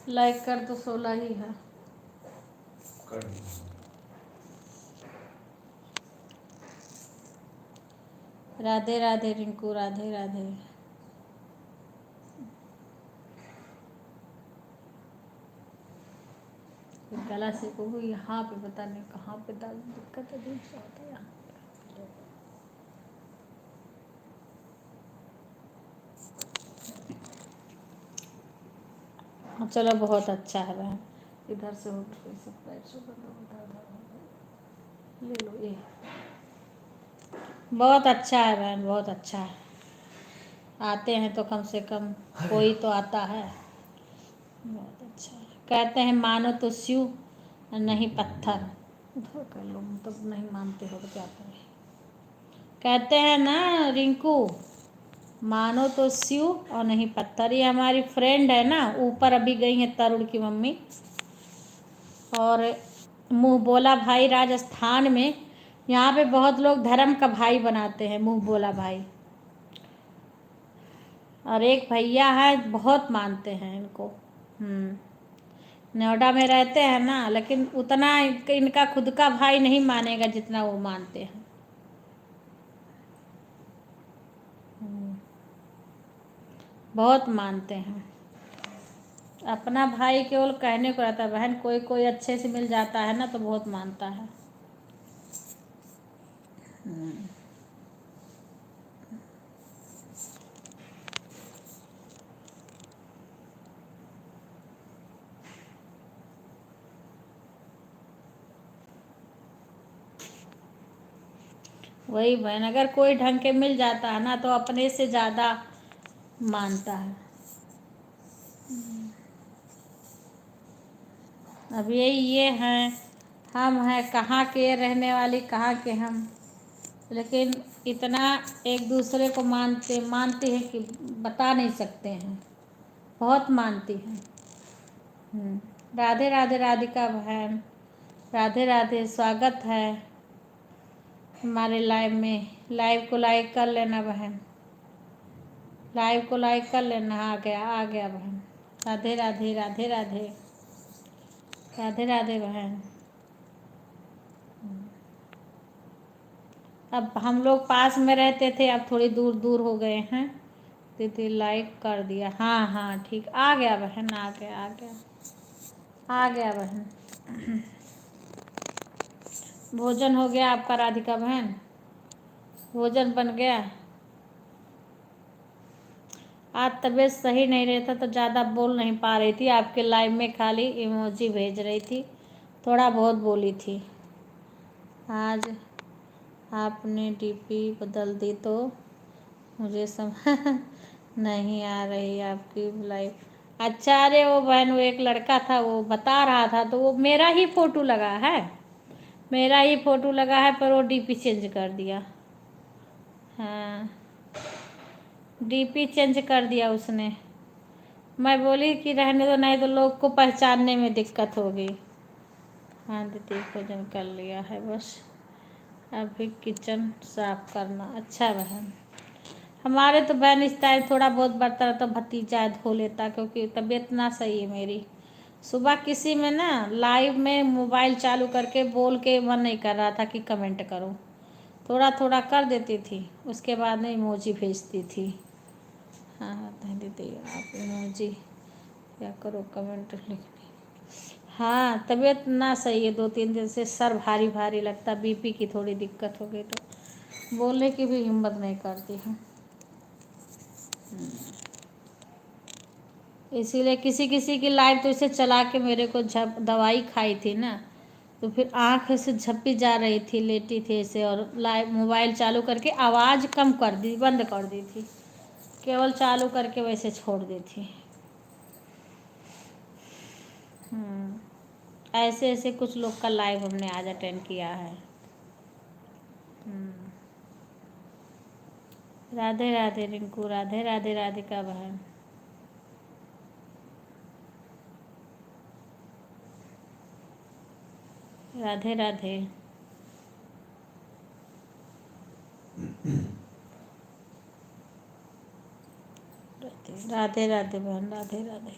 लाइक कर तो 16 ही है। कर दूँ। राधे राधे रिंकू, राधे राधे। गला से को यहाँ पे पता नहीं कहाँ पे दर्द दिक्कत है, दूर से होता है यहाँ पे। चलो बहुत अच्छा है बहन, इधर से हो गया सब पैर से ले लो ये, बहुत अच्छा है बहन, बहुत अच्छा है। आते हैं तो कम से कम कोई तो आता है, बहुत अच्छा है। कहते हैं मानो तो शिव नहीं पत्थर, उधर कर लो, मतलब नहीं मानते हो तो क्या करें। कहते हैं ना रिंकू, मानो तो शिव और नहीं पत्थर। ये हमारी फ्रेंड है ना, ऊपर अभी गई है तरुण की मम्मी, और मुँह बोला भाई राजस्थान में, यहाँ पे बहुत लोग धर्म का भाई बनाते हैं, मुँह बोला भाई। और एक भैया है, बहुत मानते हैं इनको। नोएडा में रहते हैं ना, लेकिन उतना इनका खुद का भाई नहीं मानेगा जितना वो मानते हैं। बहुत मानते हैं। अपना भाई केवल कहने को रहता है, बहन कोई कोई अच्छे से मिल जाता है ना तो बहुत मानता है। वही बहन, अगर कोई ढंग के मिल जाता है ना तो अपने से ज़्यादा मानता है। अब ये हैं, हम हैं कहाँ के रहने वाली, कहाँ के हम, लेकिन इतना एक दूसरे को मानते हैं कि बता नहीं सकते हैं। बहुत मानती हैं। राधे राधे राधिका बहन, राधे राधे, स्वागत है हमारे लाइव में। लाइव को लाइक कर लेना बहन, लाइव को लाइक कर लेना। आ गया बहन। राधे राधे राधे राधे राधे राधे बहन। अब हम लोग पास में रहते थे, अब थोड़ी दूर दूर हो गए हैं। दीदी लाइक कर दिया, हाँ हाँ ठीक, आ गया बहन, आ गया बहन। भोजन हो गया आपका राधिका बहन? भोजन बन गया? आज तबीयत सही नहीं रहता तो ज़्यादा बोल नहीं पा रही थी आपके लाइव में, खाली इमोजी भेज रही थी, थोड़ा बहुत बोली थी। आज आपने डीपी बदल दी तो मुझे समझ नहीं आ रही आपकी लाइव। अच्छा, अरे वो बहन, वो एक लड़का था वो बता रहा था, तो वो मेरा ही फ़ोटो लगा है, पर वो डीपी चेंज कर दिया। हाँ, डीपी चेंज कर दिया उसने। मैं बोली कि रहने दो, नहीं तो लोग को पहचानने में दिक्कत होगी। हाँ दीदी, भोजन कर लिया है, बस अभी किचन साफ करना। अच्छा बहन, हमारे तो बहन इस टाइम थोड़ा बहुत बर्तन तो भतीजा धो लेता, क्योंकि तबीयत ना सही है मेरी। सुबह किसी में ना लाइव में मोबाइल चालू करके बोल के मन नहीं कर रहा था कि कमेंट करूं, थोड़ा थोड़ा कर देती थी, उसके बाद में इमोजी भेजती थी। हाँ दीदी आप इमोजी क्या करो, कमेंट लिखनी। हाँ, तबीयत ना सही है, 2-3 दिन से सर भारी भारी लगता, बीपी की थोड़ी दिक्कत हो गई, तो बोलने की भी हिम्मत नहीं करती हूँ। इसीलिए किसी किसी की लाइव तो इसे चला के मेरे को दवाई खाई थी ना, तो फिर आँख से झप्पी जा रही थी, लेटी थी ऐसे, और लाइव मोबाइल चालू करके आवाज़ कम कर दी, बंद कर दी थी, केवल चालू करके वैसे छोड़ दी थी। ऐसे ऐसे कुछ लोग का लाइव हमने आज अटेंड किया है। राधे राधे रिंकू, राधे राधे राधिका बहन। राधे राधे राधे राधे बहन, राधे राधे।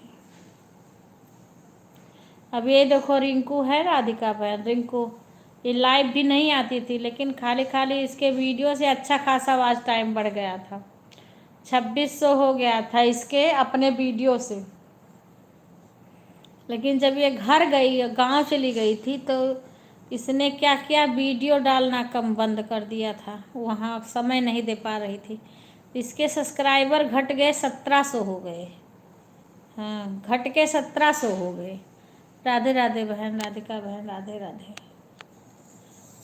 अब ये देखो रिंकू है राधिका बहन, रिंकू ये लाइव भी नहीं आती थी, लेकिन खाली खाली इसके वीडियो से अच्छा खासा वाच टाइम बढ़ गया था, 2600 हो गया था इसके अपने वीडियो से। लेकिन जब ये घर गई, गांव चली गई थी, तो इसने क्या किया, वीडियो डालना कम बंद कर दिया था, वहाँ समय नहीं दे पा रही थी। इसके सब्सक्राइबर घट गए, 1700 हो गए। हाँ, घट के 1700 हो गए। राधे राधे बहन, राधिका बहन, राधे राधे।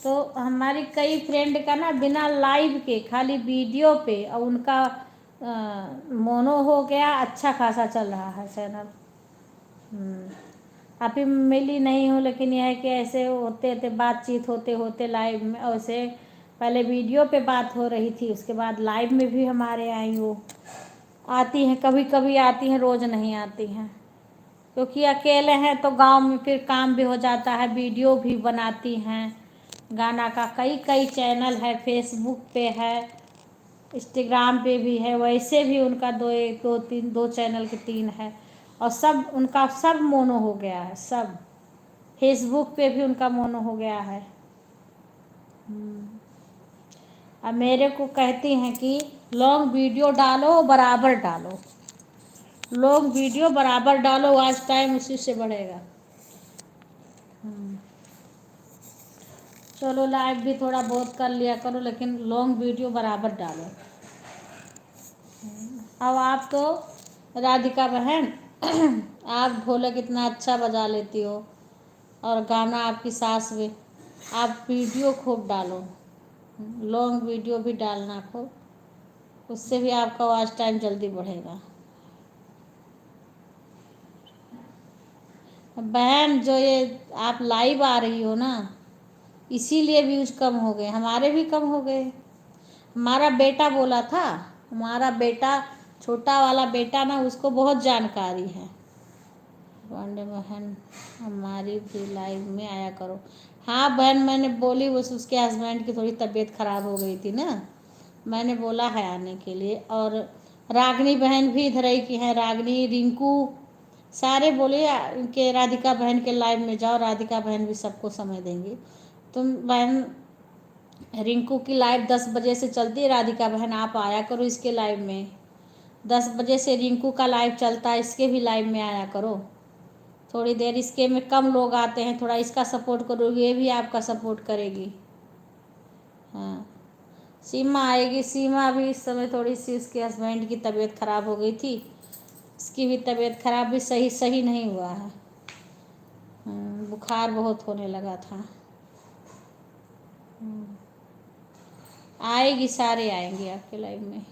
तो हमारी कई फ्रेंड का ना बिना लाइव के खाली वीडियो पे, और उनका मोनो हो गया, अच्छा खासा चल रहा है चैनल। अभी मिली नहीं हूँ, लेकिन यह है कि ऐसे होते होते बातचीत होते होते लाइव में, वैसे पहले वीडियो पे बात हो रही थी, उसके बाद लाइव में भी हमारे आई वो आती हैं, कभी कभी आती हैं, रोज़ नहीं आती हैं, क्योंकि अकेले हैं तो गांव में फिर काम भी हो जाता है, वीडियो भी बनाती हैं, गाना का कई चैनल है, फेसबुक पे है, इंस्टाग्राम पे भी है, वैसे भी उनका दो चैनल के 3 है। और सब उनका सब मोनो हो गया है, सब। फेसबुक पे भी उनका मोनो हो गया है। अब मेरे को कहती हैं कि लॉन्ग वीडियो डालो, बराबर डालो, लॉन्ग वीडियो बराबर डालो, आज टाइम उसी से बढ़ेगा। चलो लाइव भी थोड़ा बहुत कर लिया करो, लेकिन लॉन्ग वीडियो बराबर डालो। अब आप तो राधिका बहन आप ढोलक इतना अच्छा बजा लेती हो, और गाना आपकी सास भी। आप वीडियो खूब डालो, लॉन्ग वीडियो भी डालना खूब, उससे भी आपका वॉच टाइम जल्दी बढ़ेगा। बहन जो ये आप लाइव आ रही हो ना, इसीलिए व्यूज कम हो गए, हमारे भी कम हो गए। हमारा बेटा बोला था, हमारा बेटा छोटा वाला बेटा ना, उसको बहुत जानकारी है। पांडे बहन हमारी भी लाइव में आया करो। हाँ बहन, मैंने बोली, बस उसके हस्बैंड की थोड़ी तबीयत खराब हो गई थी ना, मैंने बोला है आने के लिए। और रागनी बहन भी इधर ही की है, रागनी, रिंकू, सारे बोले कि राधिका बहन के लाइव में जाओ, राधिका बहन भी सबको समय देंगी। तुम बहन, रिंकू की लाइव 10 बजे से चलती है, राधिका बहन आप आया करो इसके लाइव में। 10 बजे से रिंकू का लाइव चलता है, इसके भी लाइव में आया करो। थोड़ी देर इसके में कम लोग आते हैं, थोड़ा इसका सपोर्ट करोगे, ये भी आपका सपोर्ट करेगी। हाँ, सीमा आएगी। सीमा भी इस समय थोड़ी सी, उसके हस्बैंड की तबीयत खराब हो गई थी, इसकी भी तबीयत खराब भी सही नहीं हुआ है। बुखार बहुत होने लगा था। आएगी, सारे आएंगे आपके लाइव में।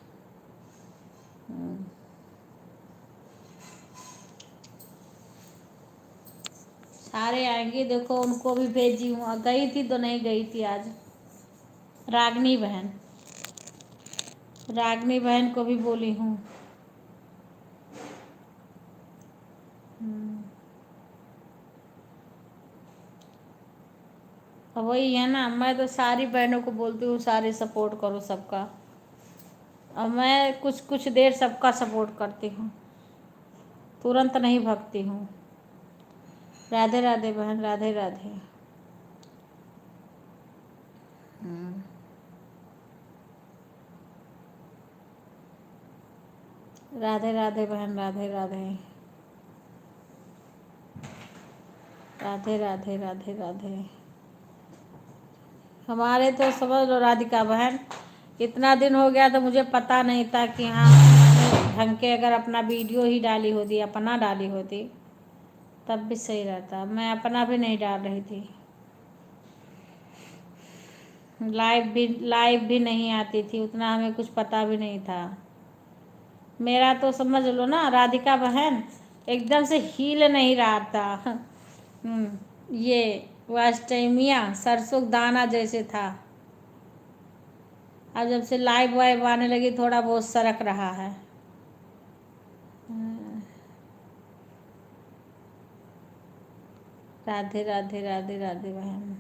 सारे आएंगे, देखो उनको भी भेजी हूँ, गई थी तो नहीं गई थी आज। रागनी बहन, रागनी बहन को भी बोली हूँ। वही है ना, मैं तो सारी बहनों को बोलती हूँ सारे सपोर्ट करो सबका, और मैं कुछ कुछ देर सबका सपोर्ट करती हूँ, तुरंत नहीं भगती हूँ। राधे राधे बहन, राधे राधे। राधे राधे बहन, राधे राधे, राधे राधे, राधे राधे। हमारे तो समझ लो राधिका बहन, इतना दिन हो गया तो मुझे पता नहीं था कि हाँ, मैंने ढंग के अगर अपना वीडियो ही डाली होती, अपना डाली होती, तब भी सही रहता। मैं अपना भी नहीं डाल रही थी, लाइव भी नहीं आती थी, उतना हमें कुछ पता भी नहीं था। मेरा तो समझ लो ना राधिका बहन, एकदम से हिल नहीं रहा था। ये वास्टेमिया सरसों दाना जैसे था। अब जब से लाइव वाइव आने लगी, थोड़ा बहुत सरक रहा है। राधे राधे, राधे राधे बहन।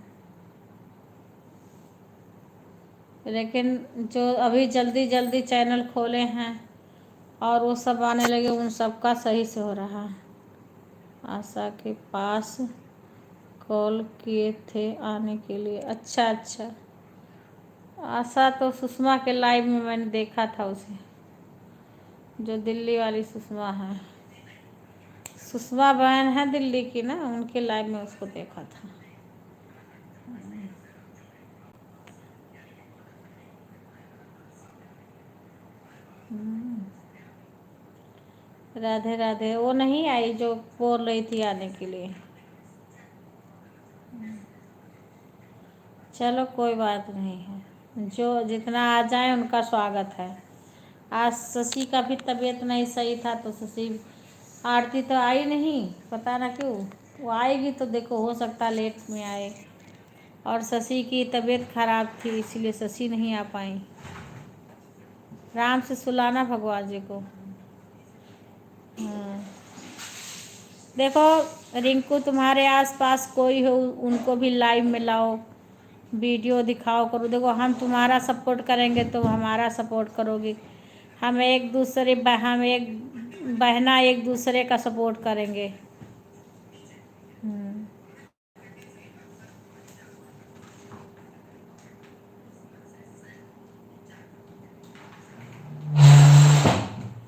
लेकिन जो अभी जल्दी जल्दी चैनल खोले हैं और वो सब आने लगे, उन सबका सही से हो रहा है। आशा के पास कॉल किए थे आने के लिए। अच्छा अच्छा, आशा तो सुषमा के लाइव में मैंने देखा था उसे, जो दिल्ली वाली सुषमा है, सुषमा बहन है दिल्ली की ना, उनके लाइव में उसको देखा था। राधे राधे। वो नहीं आई जो बोल रही थी आने के लिए। चलो कोई बात नहीं है, जो जितना आ जाए उनका स्वागत है। आज शशि का भी तबीयत नहीं सही था, तो शशि, आरती तो आई नहीं, पता ना क्यों। वो आएगी तो देखो, हो सकता लेट में आए, और शशि की तबीयत खराब थी इसलिए शशि नहीं आ पाई। राम से सुलाना भगवान जी को। देखो रिंकू, तुम्हारे आसपास कोई हो उनको भी लाइव में लाओ, वीडियो दिखाओ करो। देखो हम तुम्हारा सपोर्ट करेंगे तो हमारा सपोर्ट करोगी। हम एक बहना एक दूसरे का सपोर्ट करेंगे।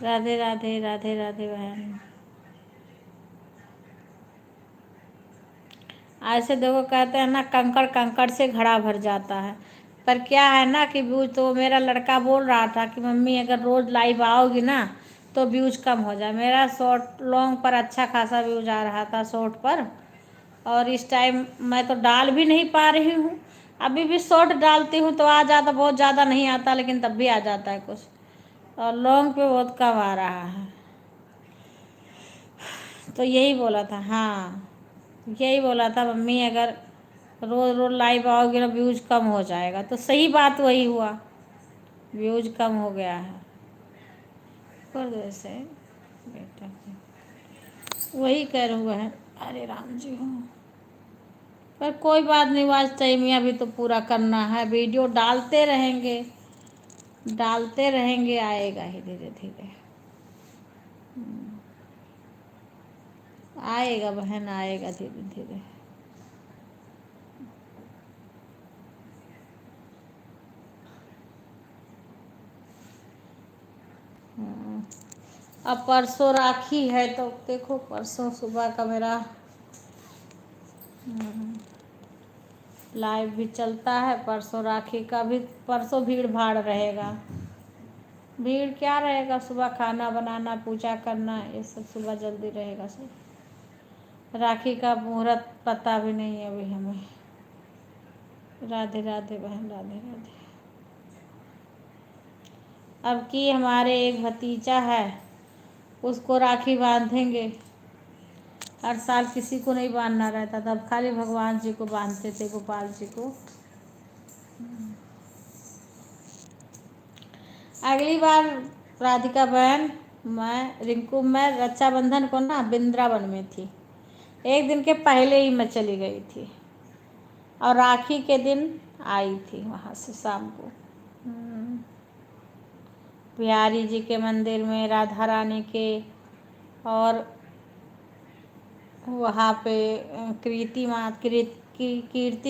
राधे राधे राधे राधे बहन। ऐसे देखो कहते हैं ना, कंकड़ कंकड़ से घड़ा भर जाता है। पर क्या है ना कि व्यूज, तो मेरा लड़का बोल रहा था कि मम्मी अगर रोज़ लाइव आओगी ना तो व्यूज कम हो जाए। मेरा शॉर्ट लॉन्ग पर अच्छा खासा व्यूज आ रहा था शॉर्ट पर, और इस टाइम मैं तो डाल भी नहीं पा रही हूँ। अभी भी शॉर्ट डालती हूँ तो आ जाता, बहुत ज़्यादा नहीं आता लेकिन तब भी आ जाता है कुछ, और लॉन्ग पे बहुत कम आ रहा है। तो यही बोला था, हाँ यही बोला था मम्मी अगर रोज़ रोज़ लाइव आओगे ना व्यूज कम हो जाएगा। तो सही बात वही हुआ, व्यूज कम हो गया है। कर दो ऐसे बेटा, वही कह रही हूँ बहन। अरे राम जी हूँ, पर कोई बात नहीं, वाच टाइम अभी तो पूरा करना है। वीडियो डालते रहेंगे, आएगा ही धीरे धीरे। आएगा बहन, आएगा धीरे धीरे। अब परसों राखी है तो देखो, परसों सुबह का मेरा लाइव भी चलता है। परसों राखी का भी, परसों भीड़ भाड़ रहेगा। भीड़ क्या रहेगा, सुबह खाना बनाना, पूजा करना, ये सब सुबह जल्दी रहेगा सब। राखी का मुहूर्त पता भी नहीं है अभी हमें। राधे राधे बहन, राधे राधे। अब की हमारे एक भतीजा है, उसको राखी बांधेंगे। हर साल किसी को नहीं बांधना रहता था, अब खाली भगवान जी को बांधते थे, गोपाल जी को। अगली बार राधिका बहन, मैं रक्षाबंधन को ना वृंदावन में थी। एक दिन के पहले ही मैं चली गई थी, और राखी के दिन आई थी वहाँ से शाम को। बिहारी जी के मंदिर में, राधा रानी के, और वहाँ पे कीर्ति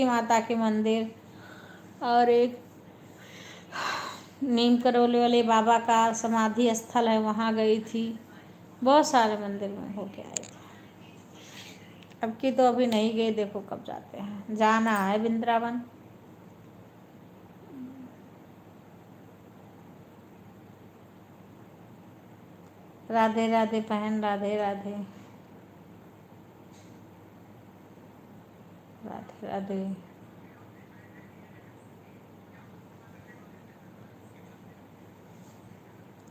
माता के मंदिर, और एक नीम करौली वाले बाबा का समाधि स्थल है, वहाँ गई थी। बहुत सारे मंदिर में होके आई थी। अब की तो अभी नहीं गई, देखो कब जाते हैं, जाना है वृंदावन। राधे राधे बहन, राधे राधे राधे राधे।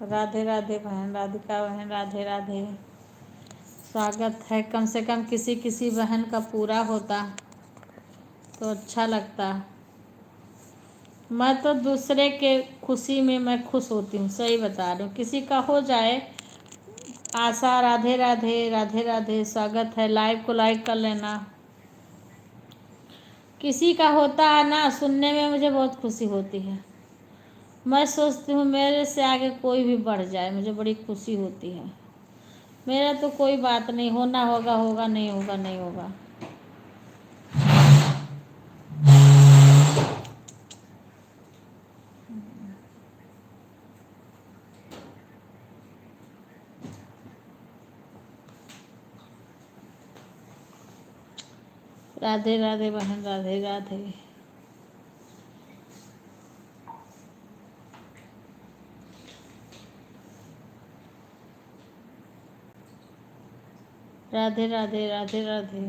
राधे राधे बहन, राधिका बहन, राधे राधे। स्वागत है। कम से कम किसी किसी बहन का पूरा होता तो अच्छा लगता। मैं तो दूसरे के खुशी में मैं खुश होती हूँ, सही बता रही हूँ। किसी का हो जाए, आशा। राधे राधे राधे राधे, स्वागत है। लाइव को लाइक कर लेना। किसी का होता है ना, सुनने में मुझे बहुत खुशी होती है। मैं सोचती हूँ मेरे से आगे कोई भी बढ़ जाए, मुझे बड़ी खुशी होती है। मेरा तो कोई बात नहीं, होना होगा होगा, नहीं होगा नहीं होगा। राधे राधे बहन, राधे राधे। राधे राधे राधे राधे।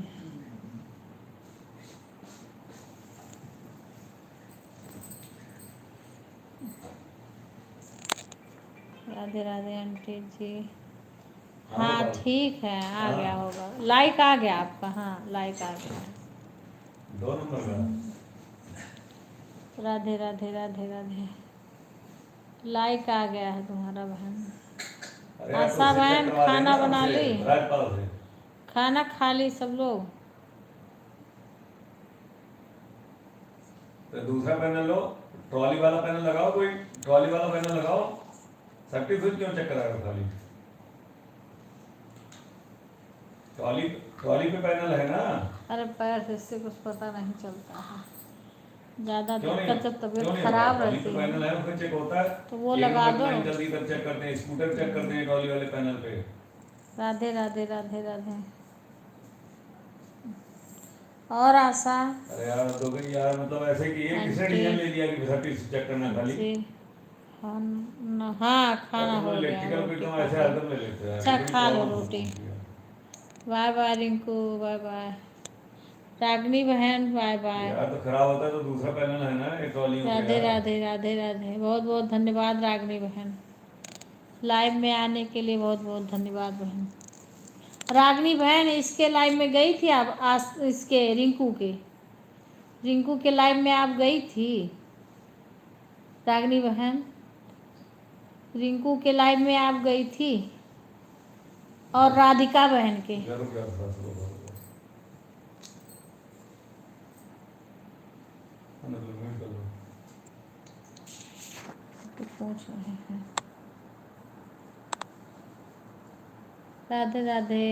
राधे राधे आंटी जी। हाँ ठीक है, आ गया होगा, लाइक आ गया आपका। हाँ लाइक आ गया। 2 नंबर का। राधे राधे राधे राधे। लाइक आ गया है तुम्हारा बहन। आशा बहन, खाना बना ली? खाना खा ली सब लोग? तो दूसरा पैनल लो, ट्रॉली वाला पैनल लगाओ, कोई ट्रॉली वाला पैनल लगाओ। सर्किट स्विच क्यों चेक करा रहे हो खाली? ट्रॉली ट्रॉली पे पैनल है ना? अरे पैर से इससे कुछ पता नहीं चलता है, ज़्यादा क्यों नहीं? दिक्कत जब क्यों तबीयत नहीं खराब होता? ट्रॉली रहती पे है पैनल है, उसमें चेक होता है। तो वो एक लगा नंबर दो। लाइन जल्दी तक चेक करते हैं, स्कूटर चेक करते हैं ट्रॉली वाले पैनल पे। राधे राधे राधे राधे। और आशा अरे यार तो गई यार, मतलब ऐसे कि ये किसने आंटी डिसीजन ले लिया कि सर्किट चेक करना खाली? जी खाना, हाँ खाना हो गया, इलेक्ट्रिकल पे रोटी तो खा ऐसे लो। हरदम ले लेते हैं, अच्छा कितनी खा लो प्रॉब्लम रोटी। होती है। Bye bye Rinku, bye bye Ragini बहन, बाय बाय। यार तो खराब होता है तो दूसरा पैनल है ना ये ट्रॉलियों पे राधे यार। राधे राधे राधे, बहुत बहुत धन्यवाद रागनी बहन, लाइव में आने के लिए बहुत बहुत धन्यवाद बहन। रागनी बहन इसके लाइव में गई थी आप? आज इसके रिंकू के लाइव में आप गई थी रागनी बहन? रिंकू के लाइव में आप गई थी? और राधिका बहन के? जरूर यार, थोड़ा सा लो, म्यूट कर लो। तो पूछ रहे हैं। राधे राधे।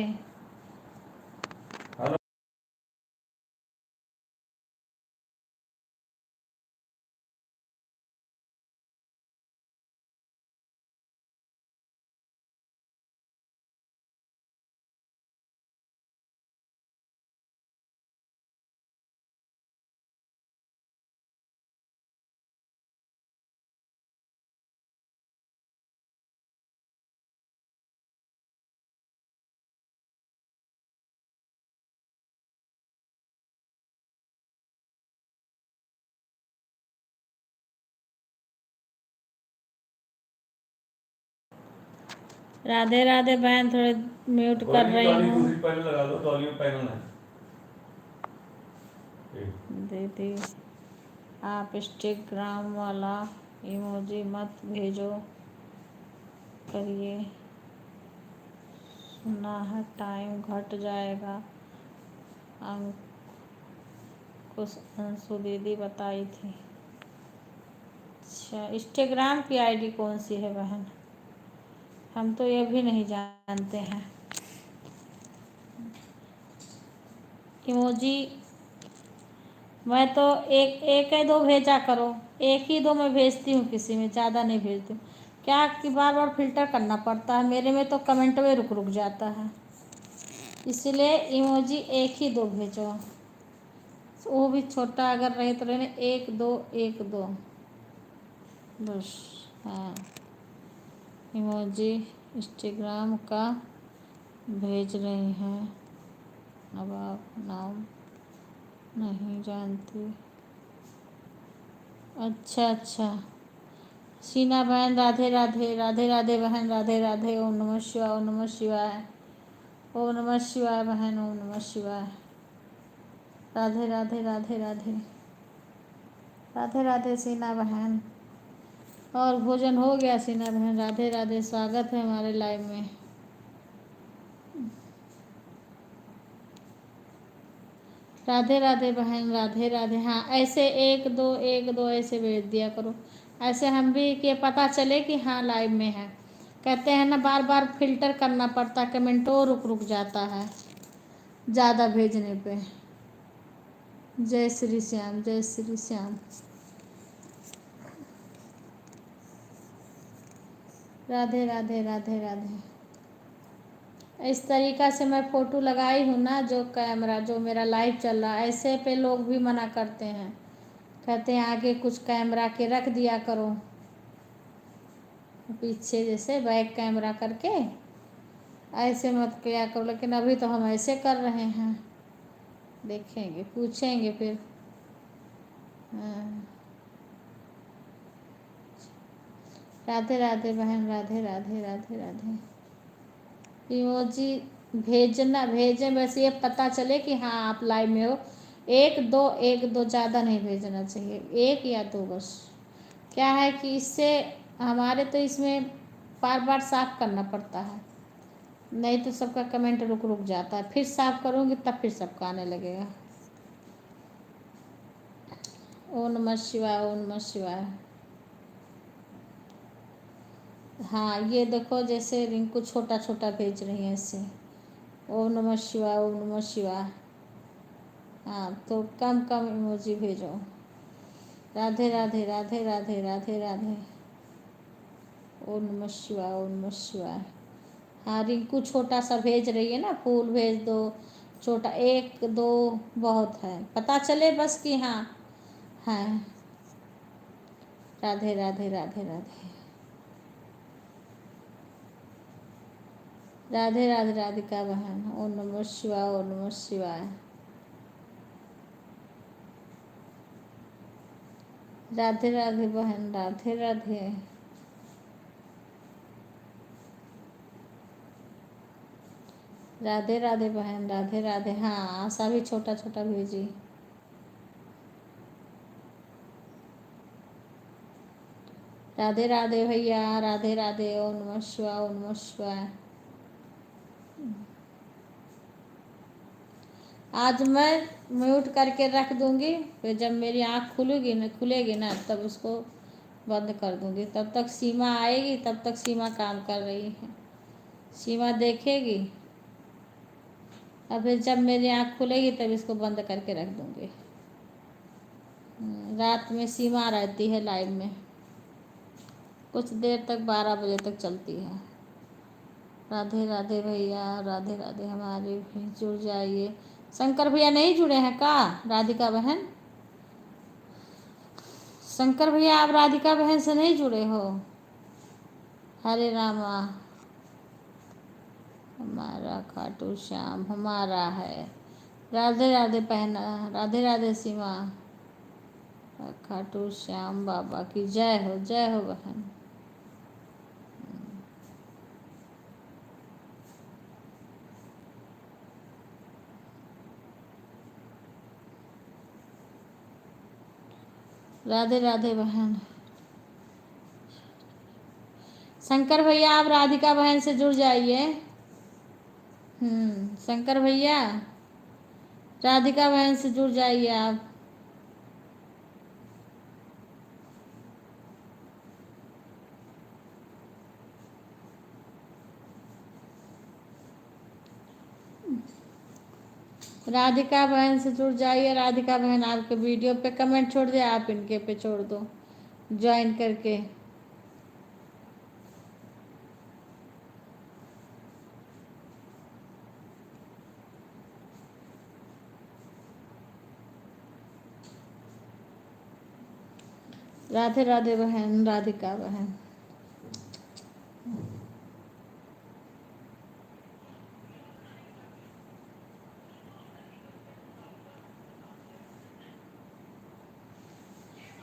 हेलो। राधे राधे बहन, थोड़े म्यूट कोई कर नहीं, रही ट्रॉली हूँ। दूसरी पैनल लगा दो, ट्रॉली में पैनल है। दीदी आप इंस्टाग्राम वाला इमोजी मत भेजो करिए, सुना है टाइम घट जाएगा, कुछ अंशु दीदी बताई थी। अच्छा इंस्टाग्राम की आईडी कौन सी है बहन? हम तो ये भी नहीं जानते हैं। इमोजी मैं तो एक एक है दो भेजा करो, एक ही दो मैं भेजती हूँ, किसी में ज़्यादा नहीं भेजती हूँ। क्या कि बार बार फिल्टर करना पड़ता है, मेरे में तो कमेंट में रुक रुक जाता है, इसलिए इमोजी एक ही दो भेजो, वो भी छोटा अगर रहे तो रहने, एक दो बस। हाँ इमोजी इंस्टाग्राम का भेज रही हैं, अब आप नाम नहीं जानती। अच्छा अच्छा सीना बहन राधे राधे, राधे राधे बहन, राधे राधे, ओम नमः शिवाय, ओम नमः शिवाय, ओम नमः शिवाय बहन, ओम नमः शिवाय। राधे राधे राधे राधे राधे राधे सीना बहन। और भोजन हो गया सीना बहन? राधे राधे, स्वागत है हमारे लाइव में। राधे राधे बहन, राधे राधे। हाँ ऐसे एक दो ऐसे भेज दिया करो, ऐसे हम भी कि पता चले कि हाँ लाइव में है। कहते हैं ना बार बार फिल्टर करना पड़ता, कमेंटो रुक रुक जाता है ज़्यादा भेजने पे। जय श्री श्याम, जय श्री श्याम। राधे राधे राधे राधे। इस तरीक़ा से मैं फ़ोटो लगाई हूँ ना, जो कैमरा जो मेरा लाइव चल रहा है, ऐसे पे लोग भी मना करते हैं, कहते हैं आगे कुछ कैमरा के रख दिया करो, पीछे जैसे बैक कैमरा करके ऐसे मत किया करो। लेकिन अभी तो हम ऐसे कर रहे हैं, देखेंगे पूछेंगे फिर। हाँ। राधे राधे बहन, राधे राधे राधे राधे। इमोजी भेजना भेजें, बस ये पता चले कि हाँ आप लाइव में हो। एक दो ज़्यादा नहीं भेजना चाहिए, एक या दो बस। क्या है कि इससे हमारे तो इसमें बार बार साफ करना पड़ता है, नहीं तो सबका कमेंट रुक रुक जाता है, फिर साफ करूँगी तब फिर सबका आने लगेगा। ओम नमः शिवाय, ओम नमः शिवाय। हाँ ये देखो जैसे रिंकू छोटा छोटा भेज रही है इससे। ओम नमः शिवाय, ओम नमः शिवाय। हाँ तो कम कम इमोजी भेजो। राधे राधे राधे राधे राधे राधे। ओम नमः शिवाय, ओम नमः शिवाय। हाँ रिंकू छोटा सा भेज रही है ना, फूल भेज दो छोटा, एक दो बहुत है, पता चले बस कि हाँ है। राधे राधे राधे राधे राधे राधे राधिका बहन। ओम नमः शिवाय, ओम नमः शिवाय। राधे राधे बहन, राधे राधे। राधे राधे बहन, राधे राधे। हाँ आशा भी छोटा छोटा भेजी। राधे राधे भैया, राधे राधे। ओम नमः शिवाय, ओम नमः शिवाय। आज मैं म्यूट करके रख दूंगी, फिर जब मेरी आँख खुलेगी ना तब उसको बंद कर दूंगी। तब तक सीमा आएगी, तब तक सीमा काम कर रही है, सीमा देखेगी, और फिर जब मेरी आँख खुलेगी तब इसको बंद करके रख दूंगी। रात में सीमा रहती है लाइव में, कुछ देर तक 12 बजे तक चलती है। राधे राधे भैया, राधे राधे। हमारे भी जुड़ जाइए। शंकर भैया नहीं जुड़े हैं का राधिका बहन? शंकर भैया आप राधिका बहन से नहीं जुड़े हो? हरे रामा। हमारा खाटू श्याम हमारा है। राधे राधे पहना, राधे राधे सीमा। खाटू श्याम बाबा की जय हो, जय हो बहन। राधे राधे बहन। शंकर भैया आप राधिका बहन से जुड़ जाइए। शंकर भैया राधिका बहन से जुड़ जाइए आप। राधिका बहन से जुड़ जाइए। राधिका बहन आपके वीडियो पे कमेंट छोड़ दे, आप इनके पे छोड़ दो ज्वाइन करके। राधे राधे बहन, राधिका बहन।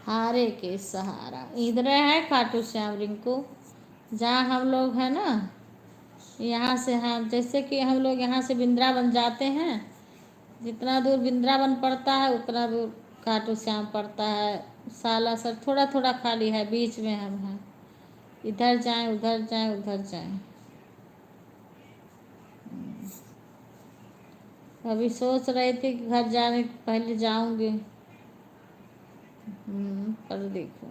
हारे के सहारा इधर है खाटू श्याम रिंकू, जहाँ हम लोग हैं ना, यहाँ से हम जैसे कि हम लोग यहाँ से वृंदावन जाते हैं, जितना दूर वृंदावन पड़ता है उतना दूर खाटू श्याम पड़ता है। सालासर थोड़ा थोड़ा खाली है, बीच में हम हैं। इधर जाएं उधर जाएं उधर जाएं। अभी सोच रहे थे कि घर जाने के पहले जाऊंगे, पर देखो।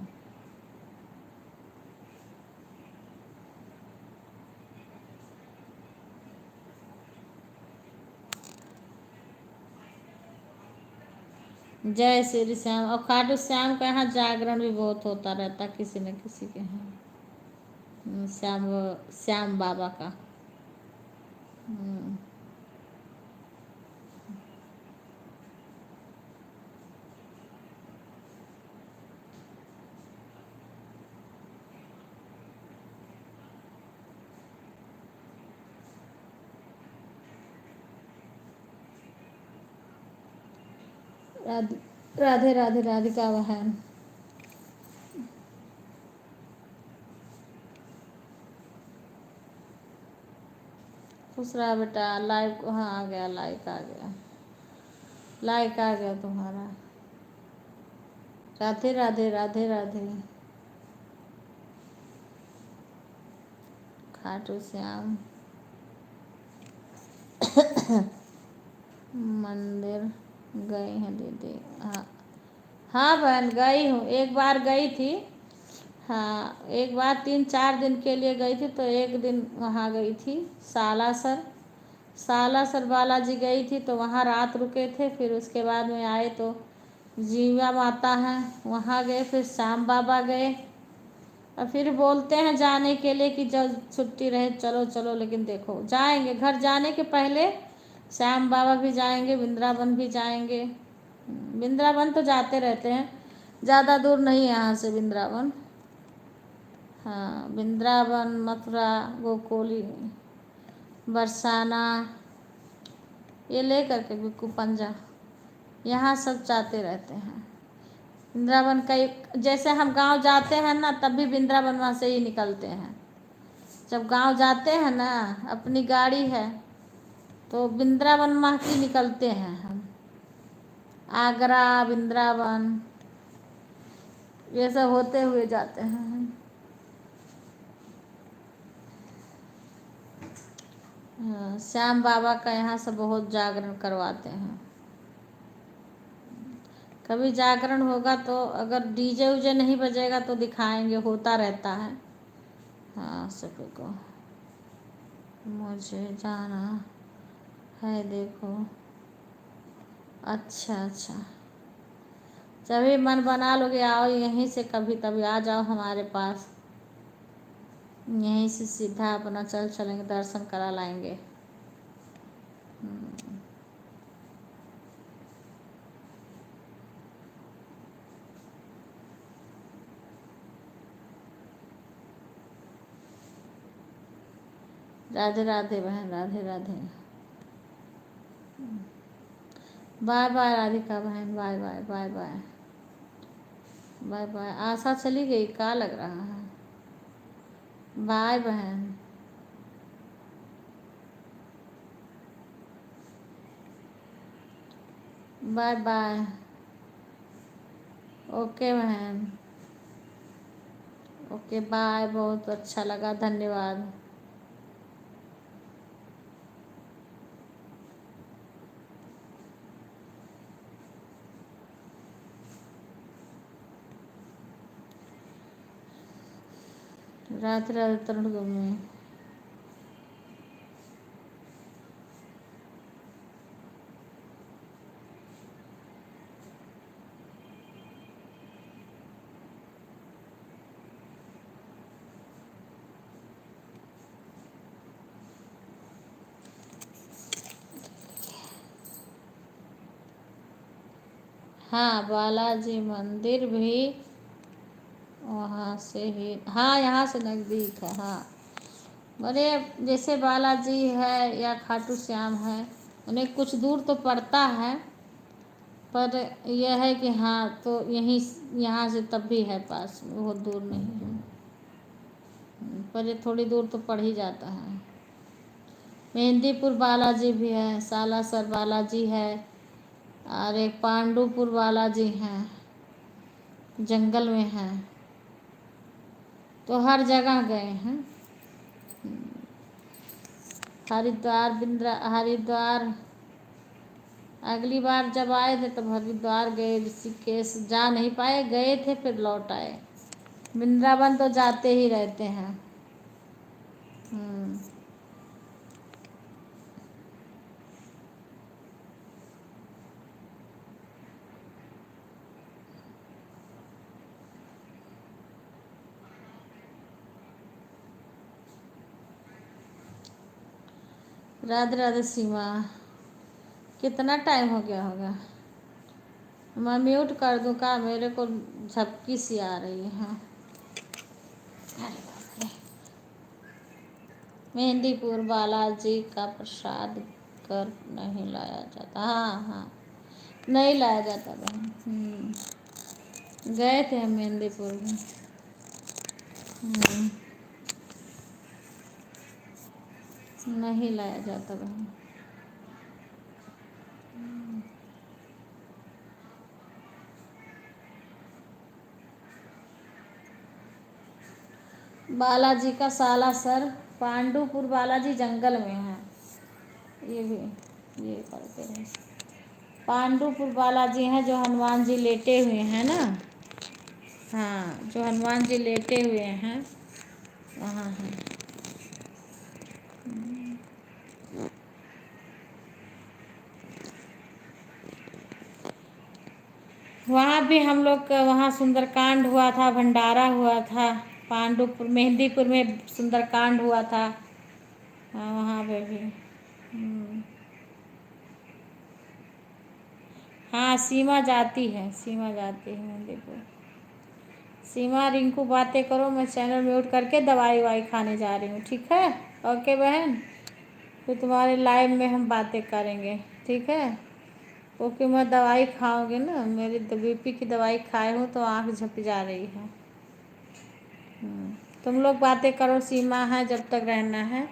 जय श्री श्याम। और खाटू श्याम का यहाँ जागरण भी बहुत होता रहता किसी न किसी के यहाँ, श्याम श्याम बाबा का। राधे राधे राधे राधिका बहन। खुश रहा बेटा। लाइव को हाँ आ गया, लाइक आ गया, लाइक आ गया तुम्हारा। राधे राधे राधे राधे। खाटू श्याम मंदिर गए हैं दीदी। हाँ हाँ बहन गई हूँ, एक बार गई थी। हाँ एक बार 3-4 दिन के लिए गई थी, तो एक दिन वहाँ गई थी सालासर। सालासर बालाजी गई थी तो वहाँ रात रुके थे, फिर उसके बाद में आए तो जीवा माता है वहाँ गए, फिर श्याम बाबा गए। और फिर बोलते हैं जाने के लिए कि जब छुट्टी रहे चलो चलो, लेकिन देखो जाएंगे। घर जाने के पहले श्याम बाबा भी जाएंगे, वृंदावन भी जाएंगे। वृंदावन तो जाते रहते हैं, ज़्यादा दूर नहीं है यहाँ से वृंदावन। हाँ वृंदावन, मथुरा, गोकुली, बरसाना, ये ले करके बिक्कू पंजा, यहाँ सब जाते रहते हैं। वृंदावन कई, जैसे हम गांव जाते हैं ना तब भी वृंदावन वहाँ से ही निकलते हैं। जब गांव जाते हैं ना, अपनी गाड़ी है तो वृंदावन वहाँ की निकलते हैं हम। आगरा, वृंदावन, ये सब होते हुए जाते हैं हम। हाँ, श्याम बाबा का यहाँ से बहुत जागरण करवाते हैं। कभी जागरण होगा तो अगर डीजे उजे नहीं बजेगा तो दिखाएंगे, होता रहता है। हाँ सभी को मुझे जाना है देखो। अच्छा अच्छा, जब मन बना लोगे आओ यहीं से, कभी तभी आ जाओ हमारे पास, यहीं से सीधा अपना चल चलेंगे, दर्शन करा लाएंगे। राधे राधे बहन, राधे राधे। बाय बाय राधिका बहन, bye bye bye bye bye bye. Asha चली गई क्या लग रहा है? बाय बहन। Bye bye. ओके बहन, ओके बाय। बहुत अच्छा लगा, धन्यवाद। राधे राधे तरुण गोमी। हाँ बालाजी मंदिर भी वहाँ से ही, हाँ यहाँ से नज़दीक है। हाँ बड़े, जैसे बालाजी है या खाटू श्याम है, उन्हें कुछ दूर तो पड़ता है, पर यह है कि हाँ तो यहीं, यहाँ से तब भी है पास, बहुत दूर नहीं है, पर ये थोड़ी दूर तो पड़ ही जाता है। मेहंदीपुर बालाजी भी है, सालासर बालाजी है, और एक पांडुपुर बालाजी हैं, जंगल में हैं, तो हर जगह गए हैं। हरिद्वार, हरिद्वार अगली बार जब आए थे तब हरिद्वार गए, ऋषिकेश जा नहीं पाए, गए थे फिर लौट आए। वृंदावन तो जाते ही रहते हैं। राधे राधे सीमा। कितना टाइम हो गया होगा? मैं म्यूट कर दूँ का? मेरे को झपकी सी आ रही है। अरे बाप रे। मेहंदीपुर बालाजी का प्रसाद कर नहीं लाया जाता। हाँ हाँ नहीं लाया जाता बहन। गए थे हम मेहंदीपुर में। नहीं लाया जाता बहन। बालाजी का सालासर, पांडुपुर बालाजी जंगल में है। ये भी ये पढ़ते हैं। पांडुपुर बालाजी हैं जो हनुमान जी लेटे हुए हैं ना। हाँ, जो हनुमान जी लेटे हुए हैं वहाँ हैं। वहाँ भी हम लोग का वहाँ सुंदरकांड हुआ था, भंडारा हुआ था। पांडुपुर मेहंदीपुर में सुंदरकांड हुआ था। हाँ, वहाँ पे भी। हाँ, सीमा जाती है, सीमा जाती है मेहंदीपुर। सीमा, रिंकू बातें करो, मैं चैनल म्यूट करके दवाई वाई खाने जा रही हूँ, ठीक है? ओके बहन, फिर तुम्हारे लाइव में हम बातें करेंगे, ठीक है? क्योंकि मैं दवाई खाऊंगी ना, मेरी बीपी की दवाई खाए हूँ तो आँख झप जा रही है। तुम लोग बातें करो, सीमा है जब तक रहना है।